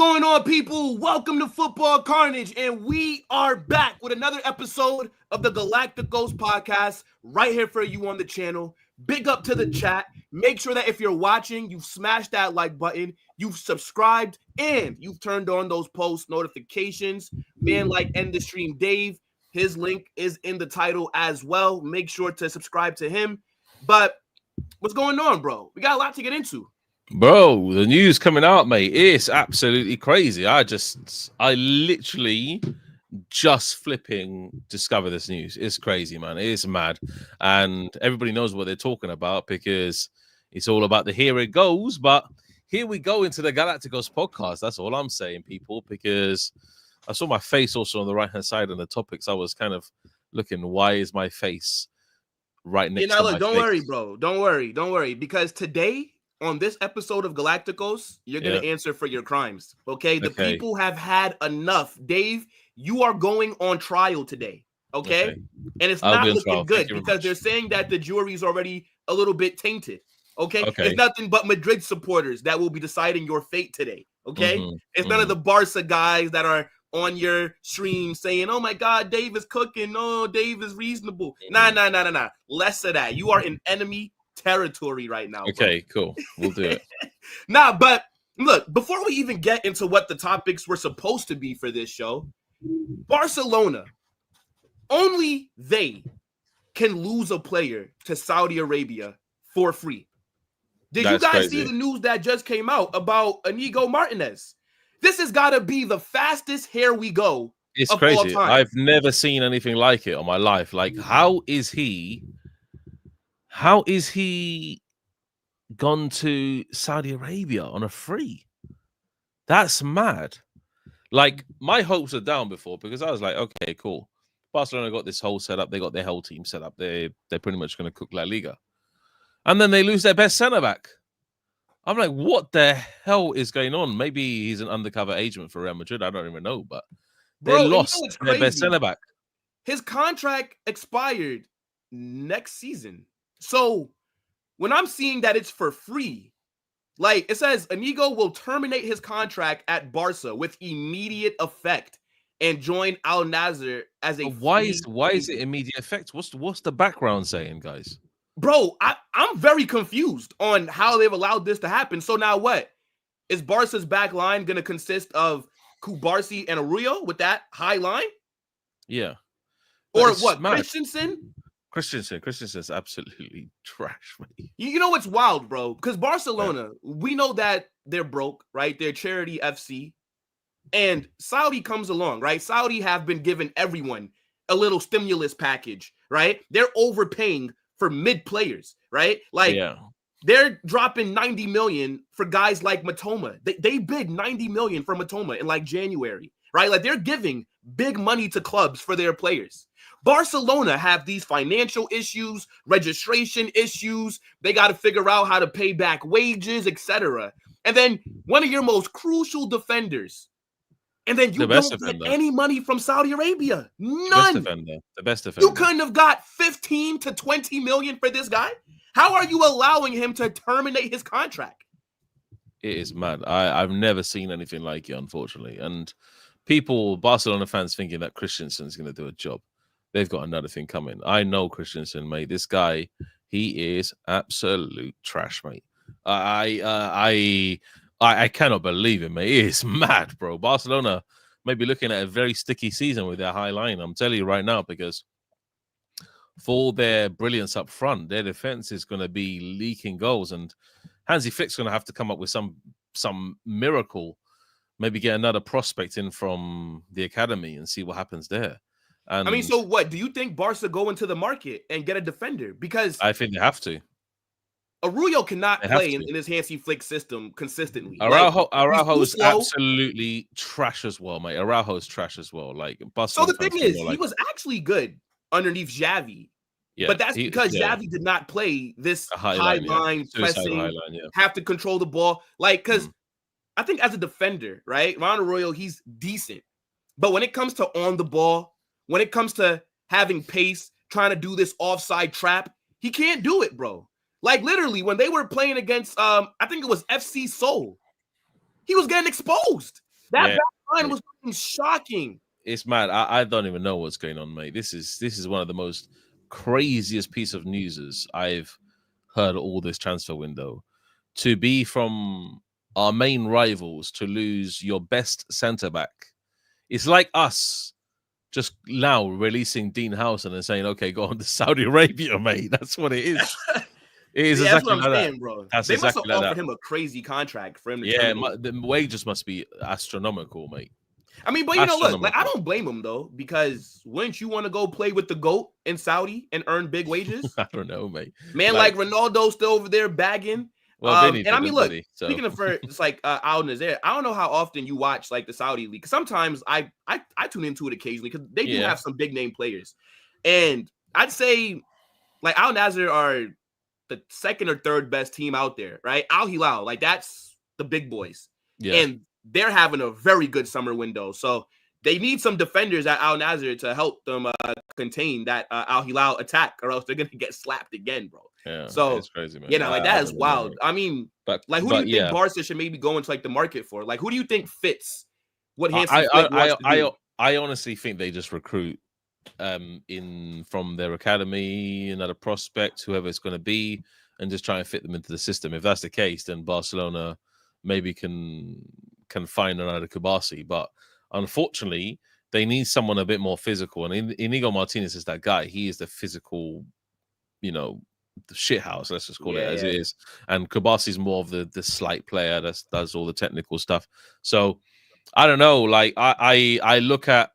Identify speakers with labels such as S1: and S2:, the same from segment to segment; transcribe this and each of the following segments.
S1: going on, people? Welcome to Football Carnage, and we are back with another episode of the Galacticos podcast right here for you on the channel. Big up to the chat. Make sure that if you're watching, you've smashed that like button, you've subscribed, and you've turned on those post notifications. Man like End the Stream Dave, his link is in the title as well. Make sure to subscribe to him. But what's going on, bro? We got a lot to get into.
S2: Bro, the news coming out, mate, it's absolutely crazy. I literally just flipping discover this news. It's crazy, man. It is mad. And everybody knows what they're talking about because it's all about the here it goes. But here we go into the Galacticos podcast. That's all I'm saying, people, because I saw my face also on the right-hand side on the topics. I was kind of looking, why is my face right next to my
S1: Don't
S2: face?
S1: worry, bro. Don't worry. Because today, on this episode of Galacticos, you're going to answer for your crimes, okay? The people have had enough. Dave, you are going on trial today, okay? And it's not looking good because they're saying that the jury is already a little bit tainted, okay? It's nothing but Madrid supporters that will be deciding your fate today, okay? It's none of the Barca guys that are on your stream saying, oh my God, Dave is cooking. No, Dave is reasonable. Nah. Less of that. You are in enemy territory right now.
S2: Okay, cool. We'll do it.
S1: But look, before we even get into what the topics were supposed to be for this show, Barcelona, only they can lose a player to Saudi Arabia for free. Did you guys see the news that just came out about Inigo Martinez? This has got to be the fastest here we go.
S2: It's crazy. I've never seen anything like it on my life. Like, how is he gone to Saudi Arabia on a free? That's mad. Like, my hopes are down before because I was like, okay, cool. Barcelona got this whole setup. They got their whole team set up. They're pretty much going to cook La Liga. And then they lose their best centre-back. I'm like, what the hell is going on? Maybe he's an undercover agent for Real Madrid. I don't even know, but they lost their best centre-back.
S1: His contract expired next season. So when I'm seeing that it's for free, like it says Inigo will terminate his contract at Barca with immediate effect and join Al Nassr as a
S2: why is it immediate effect? What's the background saying, guys?
S1: Bro, I'm very confused on how they've allowed this to happen. So now what? Is Barca's back line going to consist of Kubarsi and Arroyo with that high line?
S2: Yeah.
S1: Or what?
S2: Christensen's absolutely trash, man.
S1: You know what's wild, bro? Because Barcelona, we know that they're broke, right? They're charity FC. And Saudi comes along, right? Saudi have been giving everyone a little stimulus package, right? They're overpaying for mid players, right? Like they're dropping 90 million for guys like Matoma. They bid 90 million for Matoma in like January, right? Like they're giving big money to clubs for their players. Barcelona have these financial issues, registration issues. They got to figure out how to pay back wages, etc. And then one of your most crucial defenders, and then you don't get any money from Saudi Arabia. None.
S2: The best defender.
S1: You couldn't have got 15 to 20 million for this guy. How are you allowing him to terminate his contract?
S2: It is mad. I've never seen anything like it, unfortunately. And Barcelona fans thinking that Christensen's going to do a job. They've got another thing coming. I know Christensen, mate. This guy, he is absolute trash, mate. I cannot believe it, mate. It is mad, bro. Barcelona may be looking at a very sticky season with their high line. I'm telling you right now, because for their brilliance up front, their defense is going to be leaking goals, and Hansi Flick's going to have to come up with some miracle. Maybe get another prospect in from the academy and see what happens there. And
S1: I mean, so what? Do you think Barca go into the market and get a defender? Because
S2: I think they have to.
S1: Arroyo cannot play in this Hansi Flick system consistently.
S2: Araujo is absolutely trash as well, mate. Araujo is trash as well. Like,
S1: so the thing is, he was actually good underneath Xavi. Yeah, but that's because Xavi did not play this high line pressing, have to control the ball. Like, because I think as a defender, right, Ronald Arroyo, he's decent. But when it comes to on the ball, when it comes to having pace, trying to do this offside trap, he can't do it, bro. Like, literally, when they were playing against, I think it was FC Seoul, he was getting exposed. That
S2: Yeah,
S1: back line
S2: mate.
S1: was fucking shocking.
S2: It's mad. I don't even know what's going on, mate. This is one of the most craziest piece of news I've heard all this transfer window. To be from our main rivals to lose your best centre back. It's like us just now releasing Dean Howson and saying, "Okay, go on to Saudi Arabia, mate." That's what it is. It is
S1: Yeah, that's
S2: exactly
S1: what I'm
S2: like that.
S1: saying, bro.
S2: That's
S1: They must have
S2: exactly like
S1: offered
S2: that.
S1: him a crazy contract for him to
S2: Yeah,
S1: terminate.
S2: the wages must be astronomical, mate.
S1: I mean, but you know, look, like I
S2: Astronomical.
S1: don't blame him though, because wouldn't you want to go play with the GOAT in Saudi and earn big wages?
S2: I don't know, mate.
S1: Man, like Ronaldo still over there bagging.
S2: Well, Vinny
S1: And I mean,
S2: didn't,
S1: look,
S2: did he? So
S1: speaking of for it's like Al Nazer, I don't know how often you watch like the Saudi league. Sometimes I tune into it occasionally because they do
S2: yeah,
S1: have some big name players, and I'd say like Al Nassr are the second or third best team out there, right? Al Hilal, like that's the big boys,
S2: yeah.
S1: and they're having a very good summer window. So they need some defenders at Al Nassr to help them contain that Al Hilal attack, or else they're gonna get slapped again, bro.
S2: Yeah,
S1: So
S2: it's crazy, man.
S1: you know, like
S2: I
S1: that is
S2: don't even know,
S1: wild.
S2: mate.
S1: I mean,
S2: But
S1: like who do you think
S2: yeah,
S1: Barca should maybe go into like the market for? Like who do you think fits what Hansi
S2: I
S1: Flick wants to do?
S2: I honestly think they just recruit in from their academy, another prospect, whoever it's going to be, and just try and fit them into the system. If that's the case, then Barcelona maybe can find another Kubasi. But unfortunately, they need someone a bit more physical. And Inigo Martinez is that guy. He is the physical, you know, the shit house. Let's just call it as it is. And Kubasi's more of the slight player that does all the technical stuff. So I don't know. Like I look at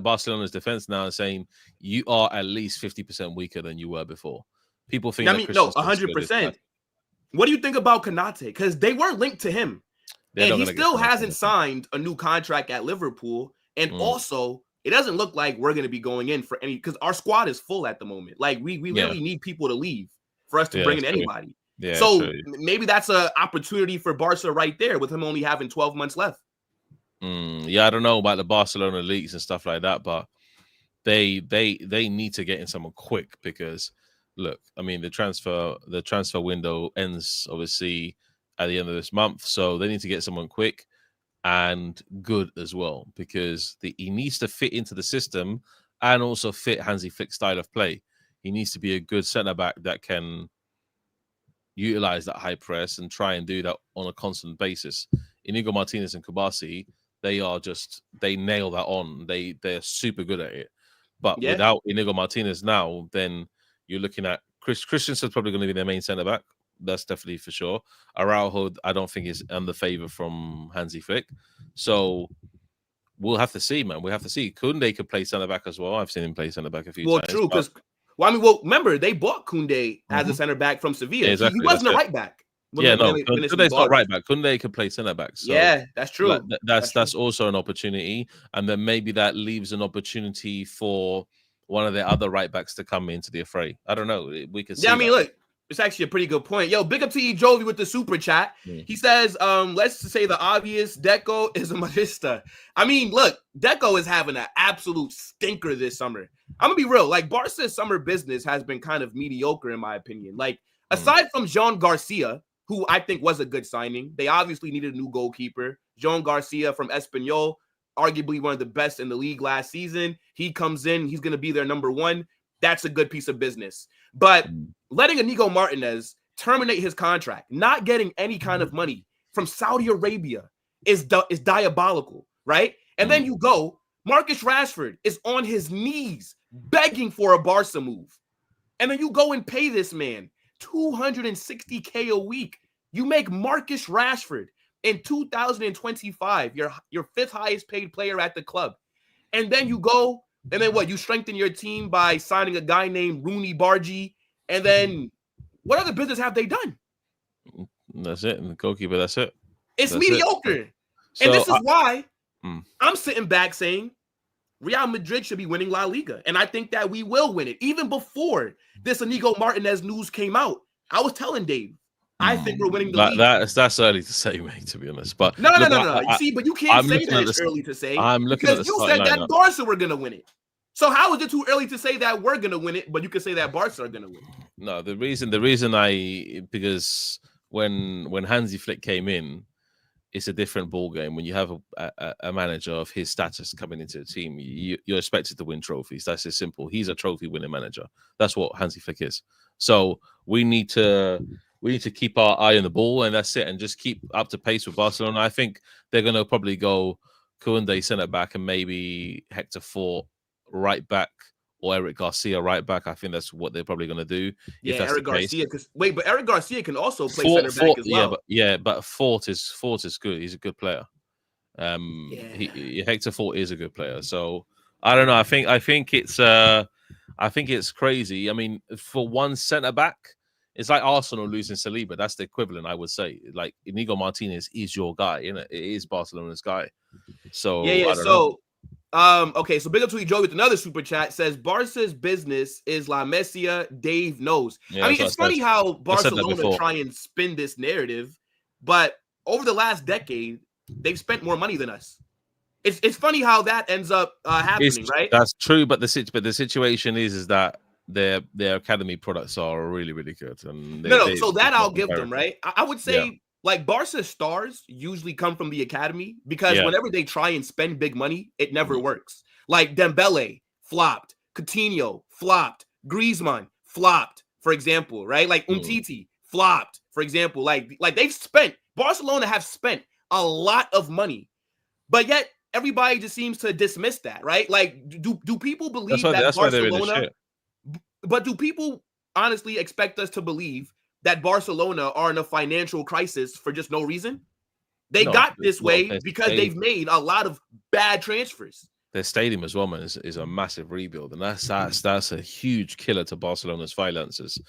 S2: Barcelona's defense now and saying you are at least 50% weaker than you were before. People think
S1: I
S2: that
S1: mean, no,
S2: Christensen's good.
S1: 100%. What do you think about Konate? Because they were linked to him,
S2: They're
S1: and
S2: not
S1: he
S2: gonna get
S1: still
S2: Konate,
S1: hasn't signed a new contract at Liverpool. And also, it doesn't look like we're going to be going in for any because our squad is full at the moment. Like we really need people to leave for us to bring in anybody.
S2: Yeah,
S1: so maybe that's an opportunity for Barca right there with him only having 12 months left.
S2: Yeah, I don't know about the Barcelona leaks and stuff like that, but they need to get in someone quick because look, I mean the transfer window ends obviously at the end of this month, so they need to get someone quick and good as well because he needs to fit into the system and also fit Hansi Flick's style of play. He needs to be a good centre back that can utilize that high press and try and do that on a constant basis. Inigo Martinez and Kubasi, they nail that on. They're super good at it. But without Inigo Martinez now, then you're looking at Christensen's probably going to be their main centre back. That's definitely for sure. Araujo, I don't think is under favor from Hansi Flick. So we'll have to see, man. We have to see. Koundé could play centre back as well. I've seen him play centre back a few times.
S1: Well, true, because remember they bought Koundé as a centre back from Sevilla. Yeah, exactly, he wasn't a right back.
S2: Koundé's not right back. Koundé could play centre back. So
S1: yeah, that's true.
S2: That's also an opportunity, and then maybe that leaves an opportunity for one of the other right backs to come into the affray. I don't know. We could see.
S1: Yeah, I mean, look, it's actually a pretty good point. Yo, big up to Jovi with the super chat. He says, let's say the obvious, Deco is a Magista. I mean, look, Deco is having an absolute stinker this summer. I'm gonna be real. Like, Barca's summer business has been kind of mediocre, in my opinion. Like, aside from Jean Garcia, who I think was a good signing, they obviously needed a new goalkeeper. Jean Garcia from Espanyol, arguably one of the best in the league last season. He comes in, he's gonna be their number one. That's a good piece of business. But letting Inigo Martinez terminate his contract, not getting any kind of money from Saudi Arabia is diabolical, right? And then you go, Marcus Rashford is on his knees begging for a Barca move. And then you go and pay this man $260K a week. You make Marcus Rashford in 2025 your fifth highest paid player at the club. And then you go, and then what? You strengthen your team by signing a guy named Rooney Bargi. And then what other business have they done?
S2: That's it. And the goalkeeper, that's it.
S1: It's mediocre. So, and this is why I'm sitting back saying Real Madrid should be winning La Liga. And I think that we will win it. Even before this Inigo Martinez news came out, I was telling Dave, I think we're winning the league.
S2: That's early to say, mate, to be honest. But
S1: no. You see, but you can't say that it's early to say.
S2: I'm looking at the
S1: you said that Barca were going to win it. So how is it too early to say that we're going to win it, but you can say that Barca are going to win it?
S2: No, because when Hansi Flick came in, it's a different ball game when you have a manager of his status coming into the team. You're expected to win trophies. That's as simple. He's a trophy winning manager. That's what Hansi Flick is. So we need to keep our eye on the ball, and that's it, and just keep up to pace with Barcelona. I think they're going to probably go Koundé centre back and maybe Hector Fort right back, or Eric Garcia right back. I think that's what they're probably going to do.
S1: Yeah,
S2: if that's
S1: Eric
S2: the case.
S1: Garcia. But Eric Garcia can also play center back as well.
S2: But Fort is good. He's a good player. Hector Fort is a good player. So I don't know. I think it's crazy. I mean, for one centre back, it's like Arsenal losing Saliba. That's the equivalent, I would say. Like Inigo Martinez is your guy, you know. It is Barcelona's guy. So I don't know.
S1: Okay, so big up to Joe with another super chat. Says Barca's business is La Mesia. Dave knows.
S2: Yeah,
S1: I mean, it's funny how Barcelona try and spin this narrative, but over the last decade, they've spent more money than us. It's funny how that ends up happening, right?
S2: That's true, but the situation is that their academy products are really, really good. And
S1: so that I'll give them, right? I would say like Barca's stars usually come from the academy because whenever they try and spend big money, it never works. Like Dembele flopped, Coutinho flopped, Griezmann flopped, for example, right? Like Umtiti flopped, for example. Like Barcelona have spent a lot of money, but yet everybody just seems to dismiss that, right? Like, do people believe that Barcelona? But do people honestly expect us to believe that Barcelona are in a financial crisis for just no reason? They got this way because they've made a lot of bad transfers.
S2: Their stadium as well, man, is a massive rebuild, and that's a huge killer to Barcelona's finances.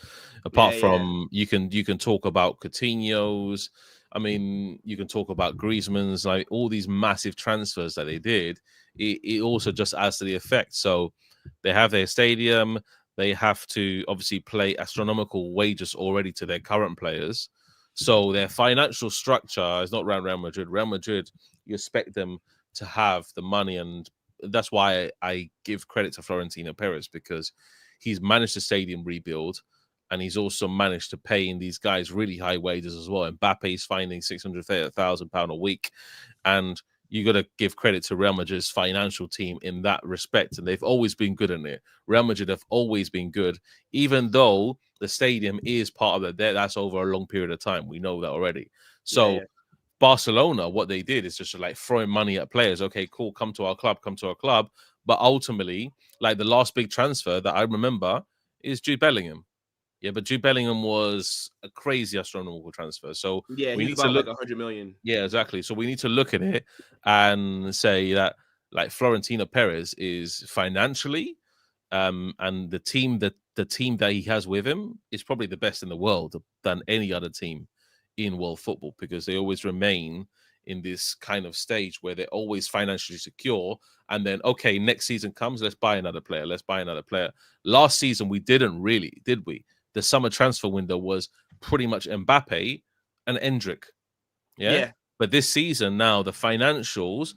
S2: Apart from you can talk about Coutinho's. I mean, you can talk about Griezmann's, like all these massive transfers that they did. It also just adds to the effect. So they have their stadium. They have to obviously pay astronomical wages already to their current players. So their financial structure is not around Real Madrid. Real Madrid, you expect them to have the money, and that's why I give credit to Florentino Perez, because he's managed the stadium rebuild, and he's also managed to pay in these guys really high wages as well. Mbappe's finding £630,000 a week, and you got to give credit to Real Madrid's financial team in that respect, and they've always been good in it. Real Madrid have always been good, even though the stadium is part of it. That's over a long period of time. We know that already. So Barcelona, what they did is just like throwing money at players. Okay, cool, come to our club. But ultimately, like the last big transfer that I remember is Jude Bellingham. Yeah, but Jude Bellingham was a crazy astronomical transfer. So
S1: we need to look like 100 million.
S2: Yeah, exactly. So we need to look at it and say that like Florentino Perez is financially, and the team that he has with him is probably the best in the world than any other team in world football, because they always remain in this kind of stage where they're always financially secure. And then, okay, next season comes, let's buy another player. Last season, we didn't really, did we? The summer transfer window was pretty much Mbappe and Endrick. Yeah. But this season now, the financials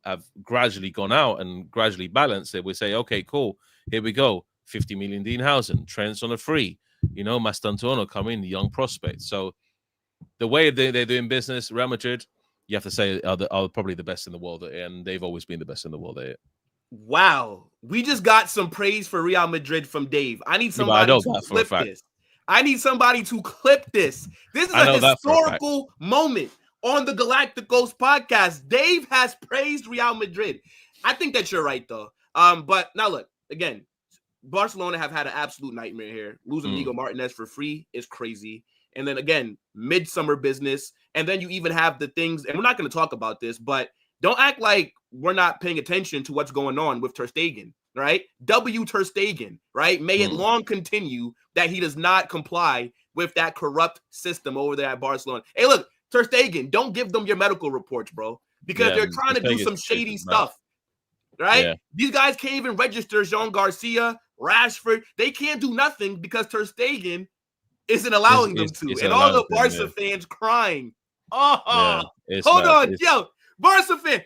S2: have gradually gone out and gradually balanced it. We say, okay, cool, here we go. 50 million Dean Housen, Trent's on a free. Mastantuono come in, the young prospect. So the way they're doing business, Real Madrid, you have to say are probably the best in the world, and they've always been the best in the world.
S1: Wow, we just got some praise for Real Madrid from Dave. I need somebody to clip this. I need somebody to clip this. This is a historical moment on the Galacticos podcast. Dave has praised Real Madrid. I think that you're right, though. But now look, again, Barcelona have had an absolute nightmare here. Losing Inigo Martinez for free is crazy. And then again, midsummer business. And then you even have the things, and we're not going to talk about this, but don't act like we're not paying attention to what's going on with Ter Stegen, right? W. Ter Stegen, right? May it long continue that he does not comply with that corrupt system over there at Barcelona. Hey, look, Ter Stegen, don't give them your medical reports, bro, because they're trying to do some shady stuff, right? Yeah. These guys can't even register Jean Garcia, Rashford. They can't do nothing because Ter Stegen isn't allowing them to. And all the Barca fans crying. Hold on, yo. Barca fan,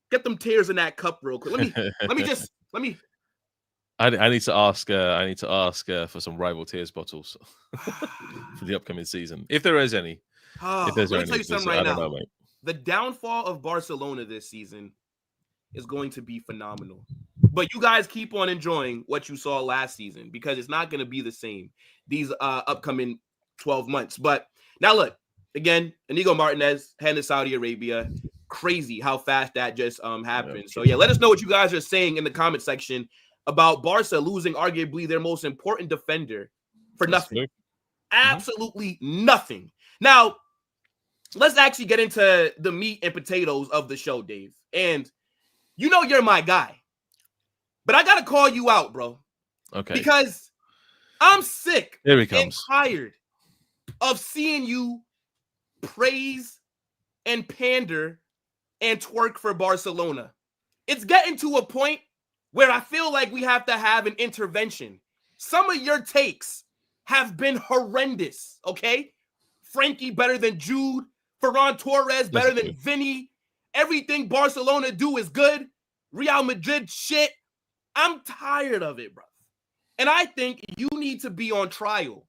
S1: get them tears in that cup real quick. Let me.
S2: I need to ask for some rival tears bottles for the upcoming season, if there is any.
S1: Let me tell you something right now. the downfall of Barcelona this season is going to be phenomenal. But you guys keep on enjoying what you saw last season because it's not going to be the same these upcoming 12 months. But now look, again, Inigo Martinez heading to Saudi Arabia. Crazy how fast that just happened. So yeah, let us know what you guys are saying in the comment section about Barca losing arguably their most important defender for nothing. Absolutely nothing. Now, let's actually get into the meat and potatoes of the show, Dave. And you know you're my guy. But I got to call you out, bro.
S2: Okay.
S1: Because I'm sick
S2: Here he
S1: and
S2: comes.
S1: tired of seeing you praise and pander and twerk for Barcelona. It's getting to a point where I feel like we have to have an intervention. Some of your takes have been horrendous, okay? Frankie better than Jude. Ferran Torres better than Vinny. Everything Barcelona do is good. Real Madrid shit. I'm tired of it, bro. And I think you need to be on trial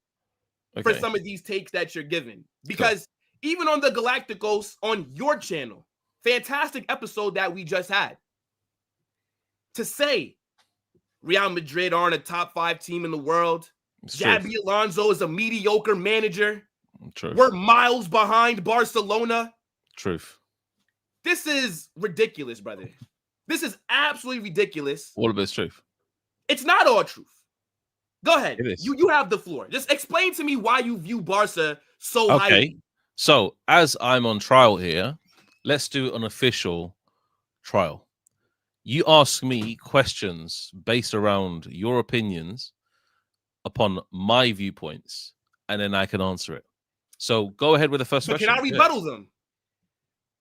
S1: for some of these takes that you're giving. Because even on the Galacticos on your channel, fantastic episode that we just had, to say Real Madrid aren't a top 5 team in the world, Xabi Alonso is a mediocre manager, we're miles behind Barcelona. This is ridiculous, brother. This is absolutely ridiculous.
S2: All of it's truth.
S1: It's not all truth. Go ahead. You have the floor. Just explain to me why you view Barca so highly.
S2: So, as I'm on trial here, let's do an official trial. You ask me questions based around your opinions upon my viewpoints, and then I can answer it. So, go ahead with the first question.
S1: Can I rebuttal them?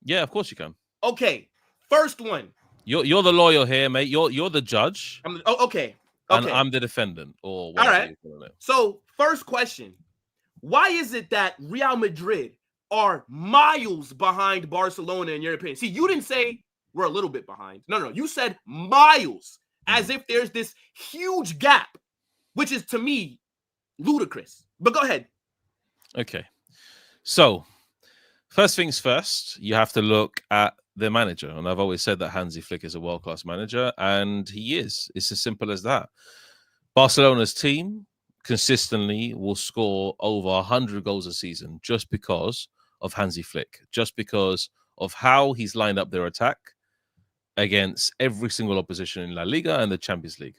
S2: Yeah, of course you can.
S1: Okay. First one.
S2: You're the lawyer here, mate. You're the judge.
S1: Okay.
S2: And I'm the defendant. Or
S1: all right. So, first question. Why is it that Real Madrid are miles behind Barcelona in your opinion? See, you didn't say we're a little bit behind. No. You said miles, as if there's this huge gap, which is, to me, ludicrous. But go ahead.
S2: Okay. So, first things first, you have to look at their manager. And I've always said that Hansi Flick is a world-class manager, and he is. It's as simple as that. Barcelona's team consistently will score over 100 goals a season just because of Hansi Flick, just because of how he's lined up their attack against every single opposition in La Liga and the Champions League.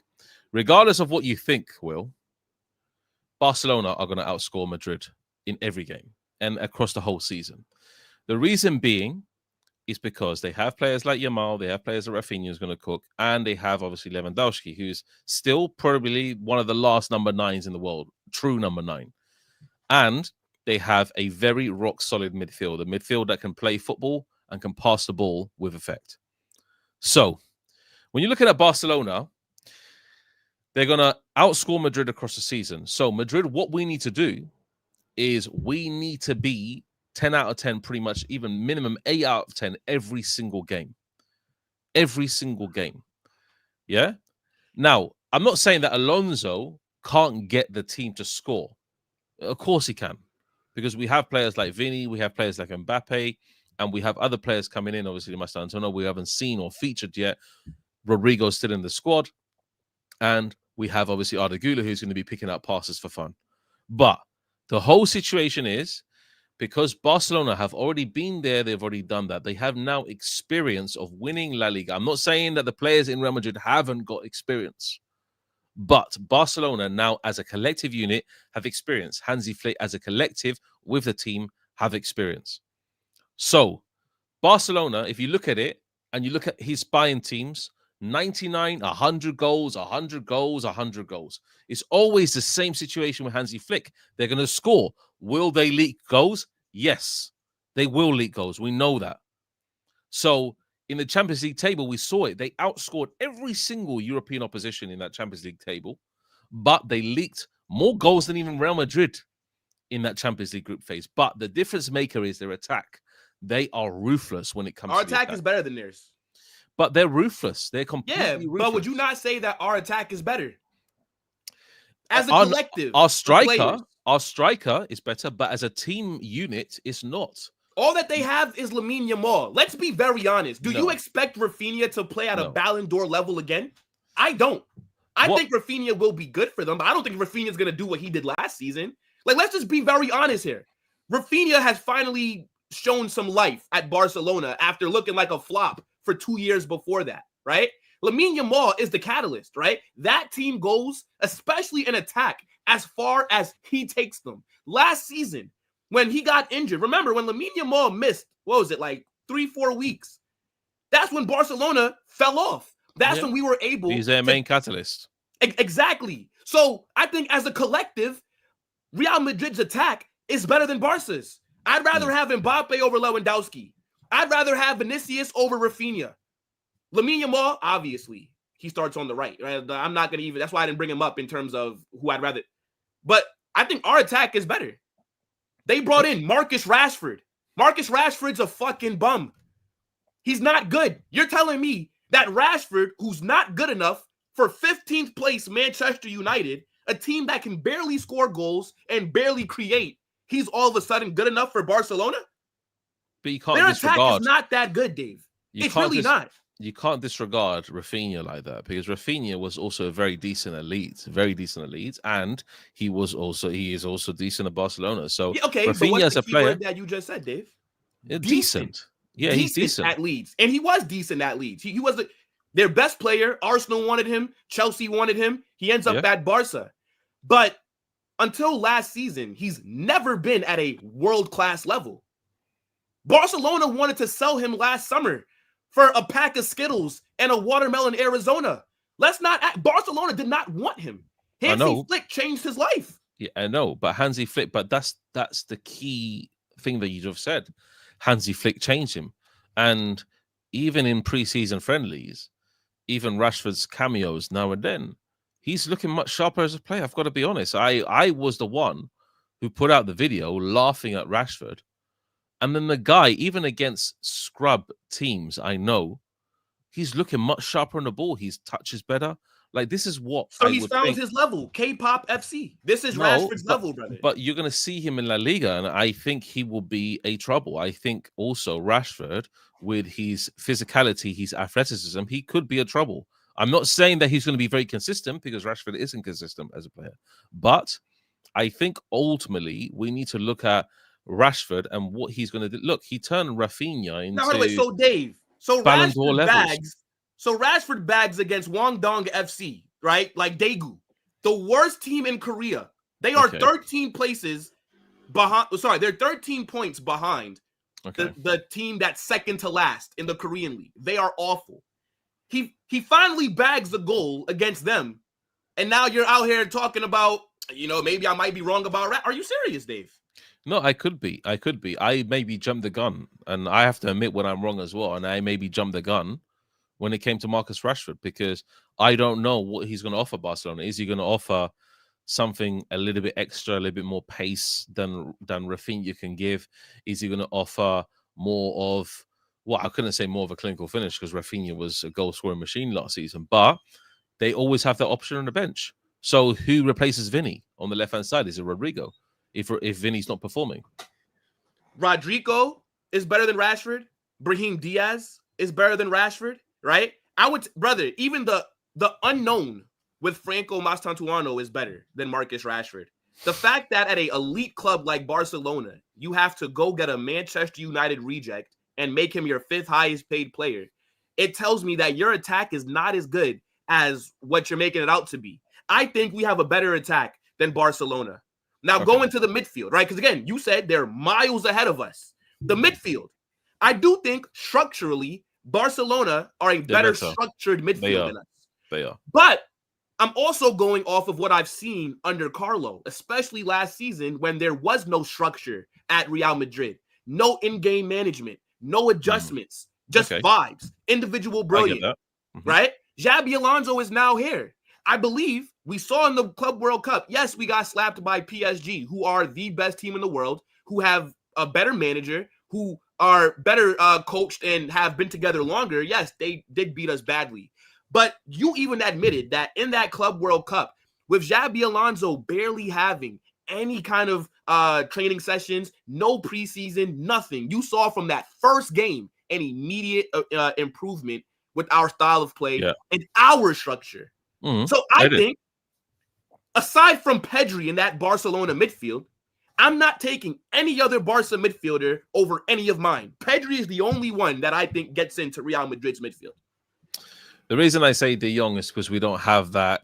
S2: Regardless of what you think, Will, Barcelona are going to outscore Madrid in every game and across the whole season. The reason being is because they have players like Yamal, they have players that Rafinha is going to cook, and they have obviously Lewandowski, who's still probably one of the last number 9s in the world, true number 9. And they have a very rock-solid midfield, a midfield that can play football and can pass the ball with effect. So, when you're looking at Barcelona, they're going to outscore Madrid across the season. So, Madrid, what we need to do is we need to be 10 out of 10, pretty much even minimum 8 out of 10 every single game. Every single game. Yeah? Now, I'm not saying that Alonso can't get the team to score. Of course he can. Because we have players like Vinny, we have players like Mbappe, and we have other players coming in, obviously, Master Antonio, we haven't seen or featured yet. Rodrygo's still in the squad. And we have, obviously, Arda Güler, who's going to be picking up passes for fun. But the whole situation is, because Barcelona have already been there, they've already done that. They have now experience of winning La Liga. I'm not saying that the players in Real Madrid haven't got experience, but Barcelona now as a collective unit have experience. Hansi Flick as a collective with the team have experience. So Barcelona, if you look at it and you look at his buying teams, 99, 100 goals, 100 goals, 100 goals. It's always the same situation with Hansi Flick. They're going to score. Will they leak goals? Yes, they will leak goals. We know that. So in the Champions League table, we saw it. They outscored every single European opposition in that Champions League table, but they leaked more goals than even Real Madrid in that Champions League group phase. But the difference maker is their attack. They are ruthless when it comes to
S1: our attack is better than theirs.
S2: But they're ruthless. They're completely ruthless.
S1: But would you not say that our attack is better? As a collective.
S2: Our striker is better, but as a team unit, it's not.
S1: All that they have is Lamine Yamal. Let's be very honest. Do
S2: No.
S1: you expect Rafinha to play at a
S2: No.
S1: Ballon d'Or level again? I don't. I
S2: What-
S1: think Rafinha will be good for them, but I don't think Rafinha's going to do what he did last season. Like, let's just be very honest here. Rafinha has finally shown some life at Barcelona after looking like a flop for 2 years before that, right? Lamine Yamal is the catalyst, right? That team goes, especially in attack, as far as he takes them. Last season, when he got injured, remember when Lamine Yamal missed, what was it, like 3-4 weeks? That's when Barcelona fell off. That's when we were able
S2: He's their main catalyst.
S1: Exactly. So I think as a collective, Real Madrid's attack is better than Barca's. I'd rather have Mbappe over Lewandowski. I'd rather have Vinicius over Rafinha. Lamine Yamal, obviously, he starts on the right. I'm not going to even, that's why I didn't bring him up in terms of who I'd rather. But I think our attack is better. They brought in Marcus Rashford. Marcus Rashford's a fucking bum. He's not good. You're telling me that Rashford, who's not good enough for 15th place Manchester United, a team that can barely score goals and barely create, he's all of a sudden good enough for Barcelona?
S2: But you can't
S1: Their
S2: disregard.
S1: attack is not that good, Dave. It's really not.
S2: You can't disregard Rafinha like that, because Rafinha was also very decent at Leeds, and he is also decent at Barcelona. So
S1: Yeah, okay,
S2: Rafinha
S1: but what's
S2: as
S1: the
S2: a
S1: key
S2: player,
S1: word that you just said, Dave?
S2: decent. Yeah, he's decent
S1: at Leeds, and he was decent at Leeds. He was their best player. Arsenal wanted him. Chelsea wanted him. He ends up at Barca. But until last season, he's never been at a world-class level. Barcelona wanted to sell him last summer for a pack of Skittles and a watermelon Arizona. Barcelona did not want him. Hansi Flick changed his life.
S2: Yeah, I know, but Hansi Flick, but that's the key thing that you just said. Hansi Flick changed him. And even in preseason friendlies, even Rashford's cameos now and then, he's looking much sharper as a player. I've got to be honest. I was the one who put out the video laughing at Rashford. And then the guy, even against scrub teams, I know, he's looking much sharper on the ball. His touch is better. Like, this is what
S1: So he's found his level. K-pop FC. This is Rashford's level, brother.
S2: But you're going to see him in La Liga, and I think he will be a trouble. I think also Rashford, with his physicality, his athleticism, he could be a trouble. I'm not saying that he's going to be very consistent, because Rashford isn't consistent as a player. But I think ultimately we need to look at Rashford and what he's going to do. Look, he turned Rafinha into.
S1: Now, wait, so Dave, so
S2: Ballon d'Or
S1: Rashford
S2: levels.
S1: bags. So Rashford bags against Wangdong FC, right? Like Daegu, the worst team in Korea. They are 13 places behind. Sorry, they're 13 points behind the team that's second to last in the Korean league. They are awful. He finally bags a goal against them, and now you're out here talking about, maybe I might be wrong about. Are you serious, Dave?
S2: No, I could be. I maybe jumped the gun, and I have to admit when I'm wrong as well. And I maybe jumped the gun when it came to Marcus Rashford, because I don't know what he's going to offer Barcelona. Is he going to offer something a little bit extra, a little bit more pace than Rafinha can give? Is he going to offer more of, I couldn't say more of a clinical finish, because Rafinha was a goal-scoring machine last season, but they always have that option on the bench. So who replaces Vinny on the left-hand side? Is it Rodrygo if Vinny's not performing?
S1: Rodrygo is better than Rashford. Brahim Diaz is better than Rashford. Right? Even the unknown with Franco Mastantuono is better than Marcus Rashford. The fact that at an elite club like Barcelona, you have to go get a Manchester United reject and make him your 5th highest paid player, it tells me that your attack is not as good as what you're making it out to be. I think we have a better attack than Barcelona. Now, go into the midfield, right? Because again, you said they're miles ahead of us. The midfield, I do think structurally, Barcelona are a better structured midfield than us.
S2: They are.
S1: But I'm also going off of what I've seen under Carlo, especially last season when there was no structure at Real Madrid. No in-game management, no adjustments, just vibes, individual brilliance, right? Xabi Alonso is now here. I believe we saw in the Club World Cup, yes, we got slapped by PSG, who are the best team in the world, who have a better manager, who are better coached and have been together longer. Yes, they did beat us badly. But you even admitted that in that Club World Cup, with Xabi Alonso barely having any kind of training sessions, no preseason, nothing. You saw from that first game an immediate improvement with our style of play and our structure. So I think, aside from Pedri in that Barcelona midfield, I'm not taking any other Barca midfielder over any of mine. Pedri is the only one that I think gets into Real Madrid's midfield.
S2: The reason I say De Jong is because we don't have that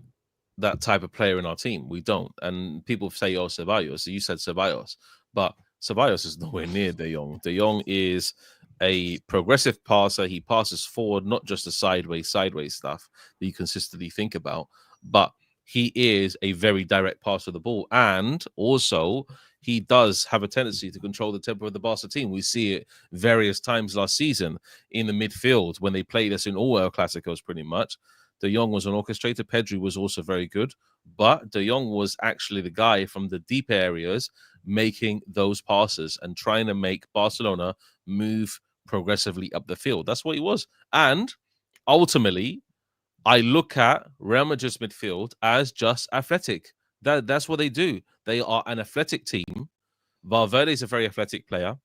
S2: type of player in our team. We don't. And people say, oh, Ceballos. So you said Ceballos. But Ceballos is nowhere near De Jong. De Jong is a progressive passer. He passes forward, not just the sideways stuff that you consistently think about, but he is a very direct passer of the ball. And also, he does have a tendency to control the tempo of the Barca team. We see it various times last season in the midfield when they played us in all El Clásicos pretty much. De Jong was an orchestrator. Pedri was also very good. But De Jong was actually the guy from the deep areas making those passes and trying to make Barcelona move progressively up the field. That's what he was. And ultimately, I look at Real Madrid's midfield as just athletic. That's what they do. They are an athletic team. Valverde is a very athletic player.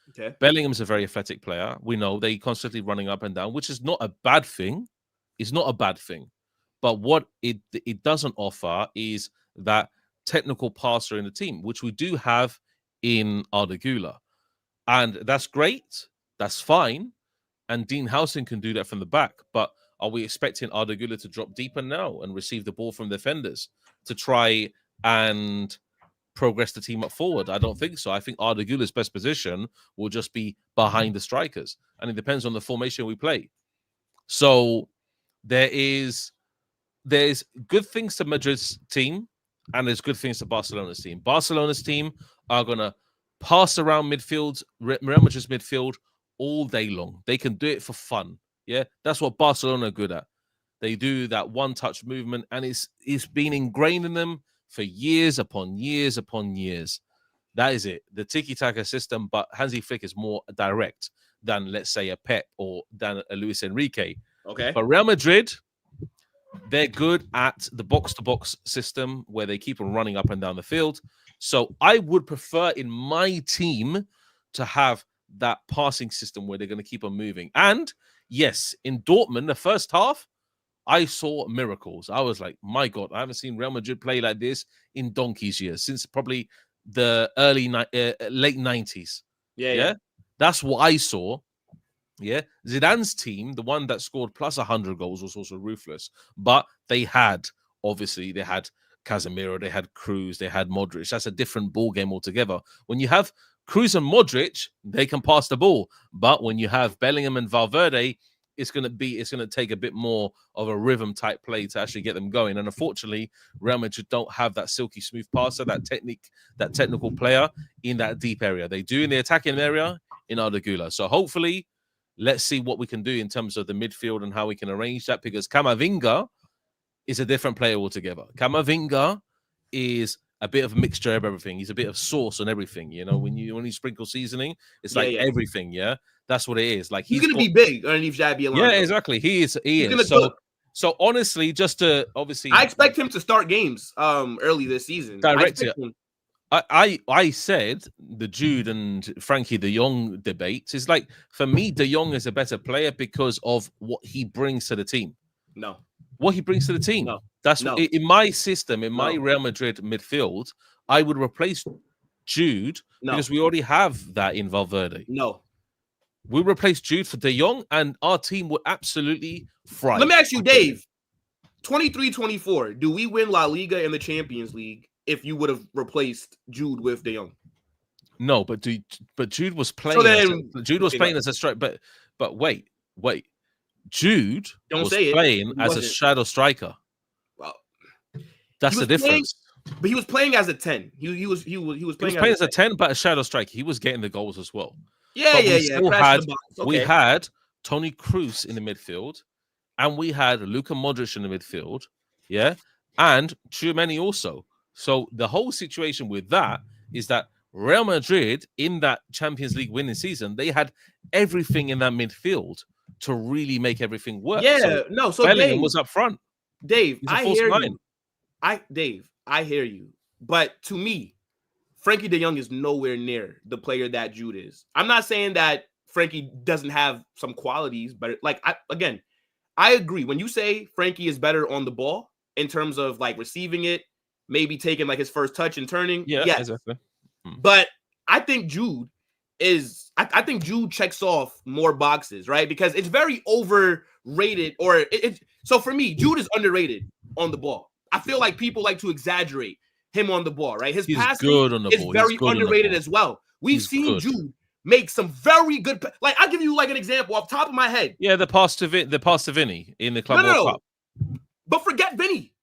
S1: Okay.
S2: Bellingham's a very athletic player. We know they constantly running up and down, which is not a bad thing. It's not a bad thing. But what it doesn't offer is that technical passer in the team, which we do have in Arda Güler. And that's great. That's fine. And Dean Howson can do that from the back. But are we expecting Arda Güler to drop deeper now and receive the ball from defenders to try and progress the team up forward? I don't think so. I think Arda Güler's best position will just be behind the strikers. And it depends on the formation we play. So there's good things to Madrid's team and there's good things to Barcelona's team. Barcelona's team are going to pass around midfield, Real Madrid's midfield, all day long. They can do it for fun. Yeah, that's what Barcelona are good at. They do that one-touch movement, and it's been ingrained in them for years upon years upon years. That is it. The tiki-taka system, but Hansi Flick is more direct than, let's say, a Pep or than a Luis Enrique.
S1: Okay.
S2: But Real Madrid, they're good at the box-to-box system where they keep on running up and down the field. So I would prefer in my team to have that passing system where they're going to keep on moving. And yes, in Dortmund, the first half, I saw miracles. I was like, my God, I haven't seen Real Madrid play like this in donkey's years, since probably the late 90s. Yeah. That's what I saw. Yeah. Zidane's team, the one that scored plus 100 goals, was also ruthless. But they had Casemiro, they had Cruz, they had Modric. That's a different ball game altogether. When you have Cruz and Modric, they can pass the ball. But when you have Bellingham and Valverde, it's going to take a bit more of a rhythm type play to actually get them going. And unfortunately, Real Madrid don't have that silky smooth passer, that technical player in that deep area. They do in the attacking area in Arda Güler. So hopefully, let's see what we can do in terms of the midfield and how we can arrange that, because Camavinga is a different player altogether. Camavinga is a bit of a mixture of everything. He's a bit of sauce on everything. You know, when you sprinkle seasoning, it's like everything. Yeah, that's what it is. Like
S1: he's gonna be big underneath Xabi Alonso.
S2: Yeah, exactly. He is. So honestly, just to obviously,
S1: I expect him to start games early this season.
S2: I said the Jude and Frankie De Jong debate is like, for me, De Jong is a better player because of what he brings to the team.
S1: No.
S2: What he brings to the team.
S1: No.
S2: That's in my system, in my Real Madrid midfield, I would replace Jude because we already have that in Valverde.
S1: No.
S2: We replace Jude for De Jong and our team would absolutely fry.
S1: Let me ask you, Dave, 23-24, do we win La Liga and the Champions League if you would have replaced Jude with De Jong?
S2: No, but Jude was playing. As a striker. But wait. Jude was playing as a shadow striker.
S1: Well,
S2: that's the difference.
S1: But he was playing as a 10. He was playing
S2: as a 10, but a shadow striker. He was getting the goals as well. We had Toni Kroos in the midfield, and we had Luka Modric in the midfield. Yeah, and Tchouameni also. So the whole situation with that is that Real Madrid in that Champions League winning season, they had everything in that midfield to really make everything work.
S1: So
S2: Bellingham was up front.
S1: Dave, I hear you. I hear you. But to me, Frankie de Jong is nowhere near the player that Jude is. I'm not saying that Frankie doesn't have some qualities, but like I agree. When you say Frankie is better on the ball in terms of like receiving it, maybe taking like his first touch and turning,
S2: Yeah,
S1: yes.
S2: exactly.
S1: But I think Jude is, I think Jude checks off more boxes, right? Because it's very overrated, or so for me, Jude is underrated on the ball. I feel like people like to exaggerate him on the ball, right? His
S2: He's
S1: passing
S2: good on the
S1: is
S2: ball.
S1: very underrated as well. We've seen Jude make some very good, like I'll give you like an example off the top of my head.
S2: Yeah, the pass to Vinny in the Club World Cup.
S1: But forget Vinny.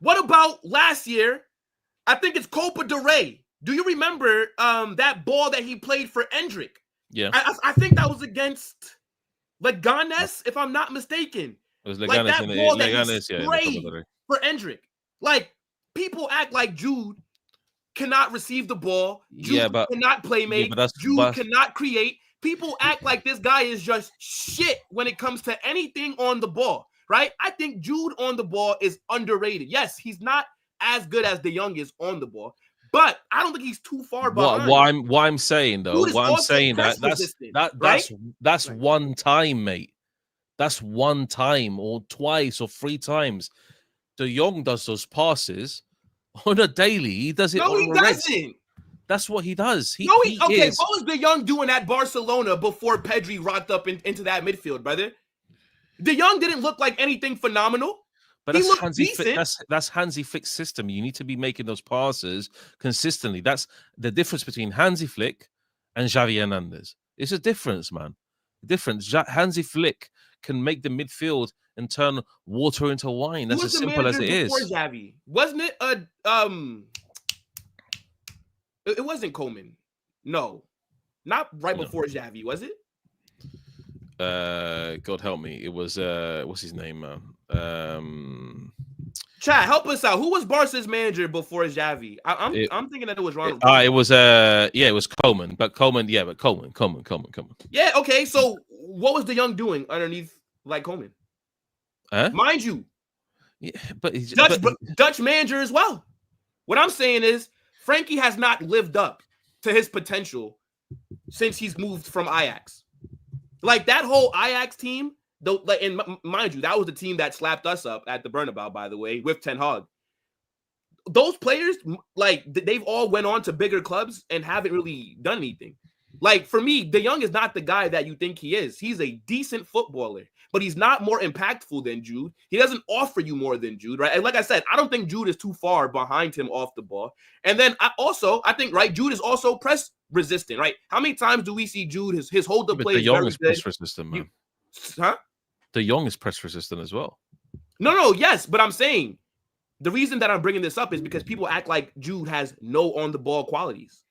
S1: What about last year? I think it's Copa del Rey. Do you remember that ball that he played for Endrick?
S2: Yeah.
S1: I think that was against Leganes, if I'm not mistaken.
S2: It was Leganes,
S1: like that ball that he sprayed
S2: in
S1: for Endrick. Like, people act like Jude cannot receive the ball. Jude cannot play make. Jude cannot create. People act like this guy is just shit when it comes to anything on the ball, right? I think Jude on the ball is underrated. Yes, he's not as good as De Jong is on the ball, but I don't think he's too far behind.
S2: What I'm saying though, that's one time, mate. That's one time or twice or three times. De Jong does those passes on a daily. He does it.
S1: No, he doesn't.
S2: That's what he does.
S1: What was De Jong doing at Barcelona before Pedri rocked up into that midfield, brother? De Jong didn't look like anything phenomenal.
S2: But that's Hansi Flick's system. You need to be making those passes consistently. That's the difference between Hansi Flick and Xavi Hernandez. It's a difference, man. Hansi Flick can make the midfield and turn water into wine. That's as simple as it is.
S1: Xavi? Wasn't it it wasn't Coleman. No. Not right before Xavi, was it?
S2: God help me. It was what's his name, man?
S1: Chat, help us out. Who was Barca's manager before Xavi? I'm thinking that it was Ronald.
S2: It was Coleman, but Coleman.
S1: Yeah, okay. So what was De Jong doing underneath like Coleman? Mind you,
S2: yeah, but
S1: Dutch manager as well. What I'm saying is Frankie has not lived up to his potential since he's moved from Ajax. Like that whole Ajax team, though, like, and mind you, that was the team that slapped us up at the Bernabeu, by the way, with Ten Hag. Those players, like, they've all went on to bigger clubs and haven't really done anything. Like, for me, De Jong is not the guy that you think he is. He's a decent footballer, but he's not more impactful than Jude. He doesn't offer you more than Jude, right? And like I said, I don't think Jude is too far behind him off the ball. And then I think, right, Jude is also press resistant, right? How many times do we see Jude, his hold-up play
S2: is very good? Press resistant, man. De Jong is press resistant as well.
S1: No, yes, but I'm saying the reason that I'm bringing this up is because people act like Jude has no on-the-ball qualities.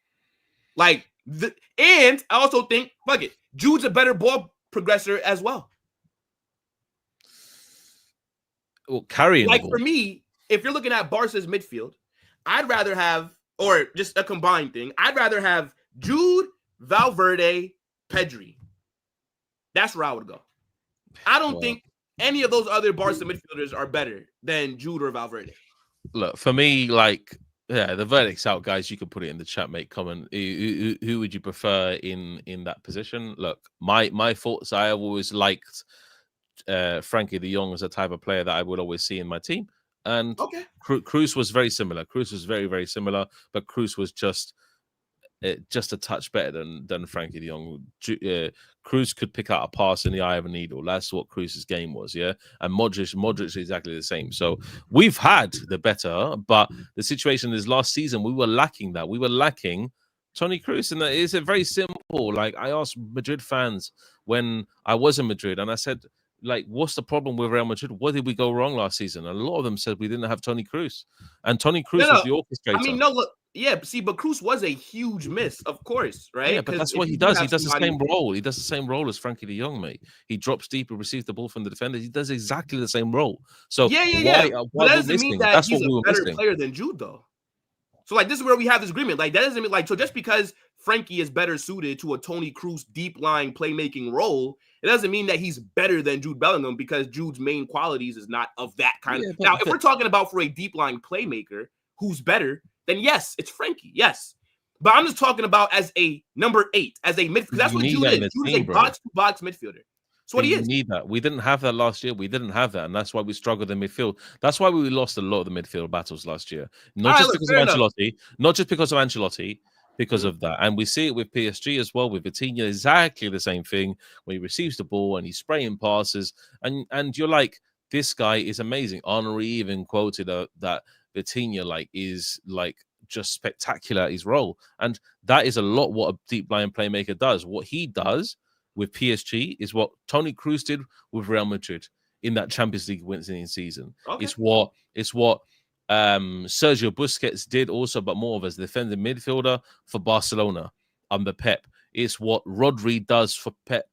S1: Like, and I also think, fuck it, Jude's a better ball progressor as well.
S2: Well, carrying
S1: like for me, if you're looking at Barca's midfield, I'd rather have, or just a combined thing, I'd rather have Jude, Valverde, Pedri. That's where I would go. I don't think any of those other Barca midfielders are better than Jude or Valverde.
S2: Look, for me, like, yeah, the verdict's out, guys. You can put it in the chat, mate. Comment. Who would you prefer in that position? Look, my thoughts. I have always liked Frankie de Jong as a type of player that I would always see in my team. And Cruz was very similar. Cruz was very, very similar, but Cruz was just a touch better than Frankie de Jong. Cruz could pick out a pass in the eye of a needle. That's what Cruz's game was, yeah. And Modric is exactly the same. So we've had the better, but the situation is last season we were lacking that. We were lacking Toni Kroos, and it's a very simple. Like, I asked Madrid fans when I was in Madrid, and I said, like, what's the problem with Real Madrid? What did we go wrong last season? And a lot of them said we didn't have Toni Kroos, and Toni Kroos was the orchestrator.
S1: I mean, no, look, yeah, see, but Kroos was a huge miss, of course, right?
S2: Yeah, but that's what he does. He does the same role. He does the same role as Frankie de Jong, mate. He drops deep and receives the ball from the defender. He does exactly the same role. So
S1: yeah. But that doesn't mean that he's a better player than Jude, though. So, like, this is where we have this agreement. Like, that doesn't mean, like, so just because Frankie is better suited to a Toni Kroos deep-lying playmaking role, it doesn't mean that he's better than Jude Bellingham, because Jude's main qualities is not of that kind of. Now, if we're talking about for a deep-lying playmaker who's better, then yes, it's Frankie. Yes. But I'm just talking about as a number 8, as a midfielder. That's
S2: You
S1: what
S2: need
S1: Jude
S2: that in
S1: is.
S2: the
S1: Jude is
S2: team,
S1: a
S2: bro.
S1: box-to-box midfielder. That's what he
S2: You
S1: is.
S2: need that. We didn't have that last year. We didn't have that, and that's why we struggled in midfield. That's why we lost a lot of the midfield battles last year. Not
S1: All right,
S2: just
S1: look,
S2: because of
S1: fair enough.
S2: Ancelotti, because of that. And we see it with PSG as well, with Vitinha, exactly the same thing. When he receives the ball and he's spraying passes, and you're like, this guy is amazing. Henry even quoted that Vitinha is just spectacular at his role, and that is a lot what a deep lying playmaker does. What he does with PSG is what Toni Kroos did with Real Madrid in that Champions League winning season.
S1: Okay.
S2: It's what Sergio Busquets did also, but more of as a defending midfielder for Barcelona under Pep. It's what Rodri does for Pep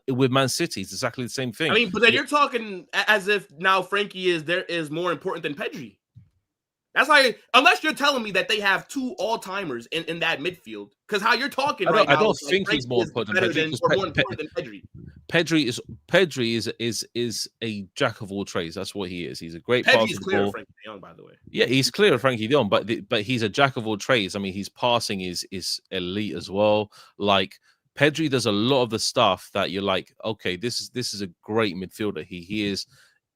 S2: with Man City. It's exactly the same thing.
S1: I mean, but then you're talking as if now Frankie is more important than Pedri. That's how, unless you're telling me that they have 2 all-timers in that midfield, because how you're talking
S2: I
S1: now,
S2: don't think he's more important than Pedri.
S1: more important than Pedri.
S2: Pedri is a jack of all trades. That's what he is. He's a great
S1: Pedri
S2: passer
S1: is
S2: of the
S1: clear
S2: ball.
S1: of Frankie de Jong, by the way.
S2: Yeah, he's clear of Frankie de Jong, but he's a jack of all trades. I mean, his passing is elite as well. Like Pedri does a lot of the stuff that you're like, okay, this is a great midfielder. He is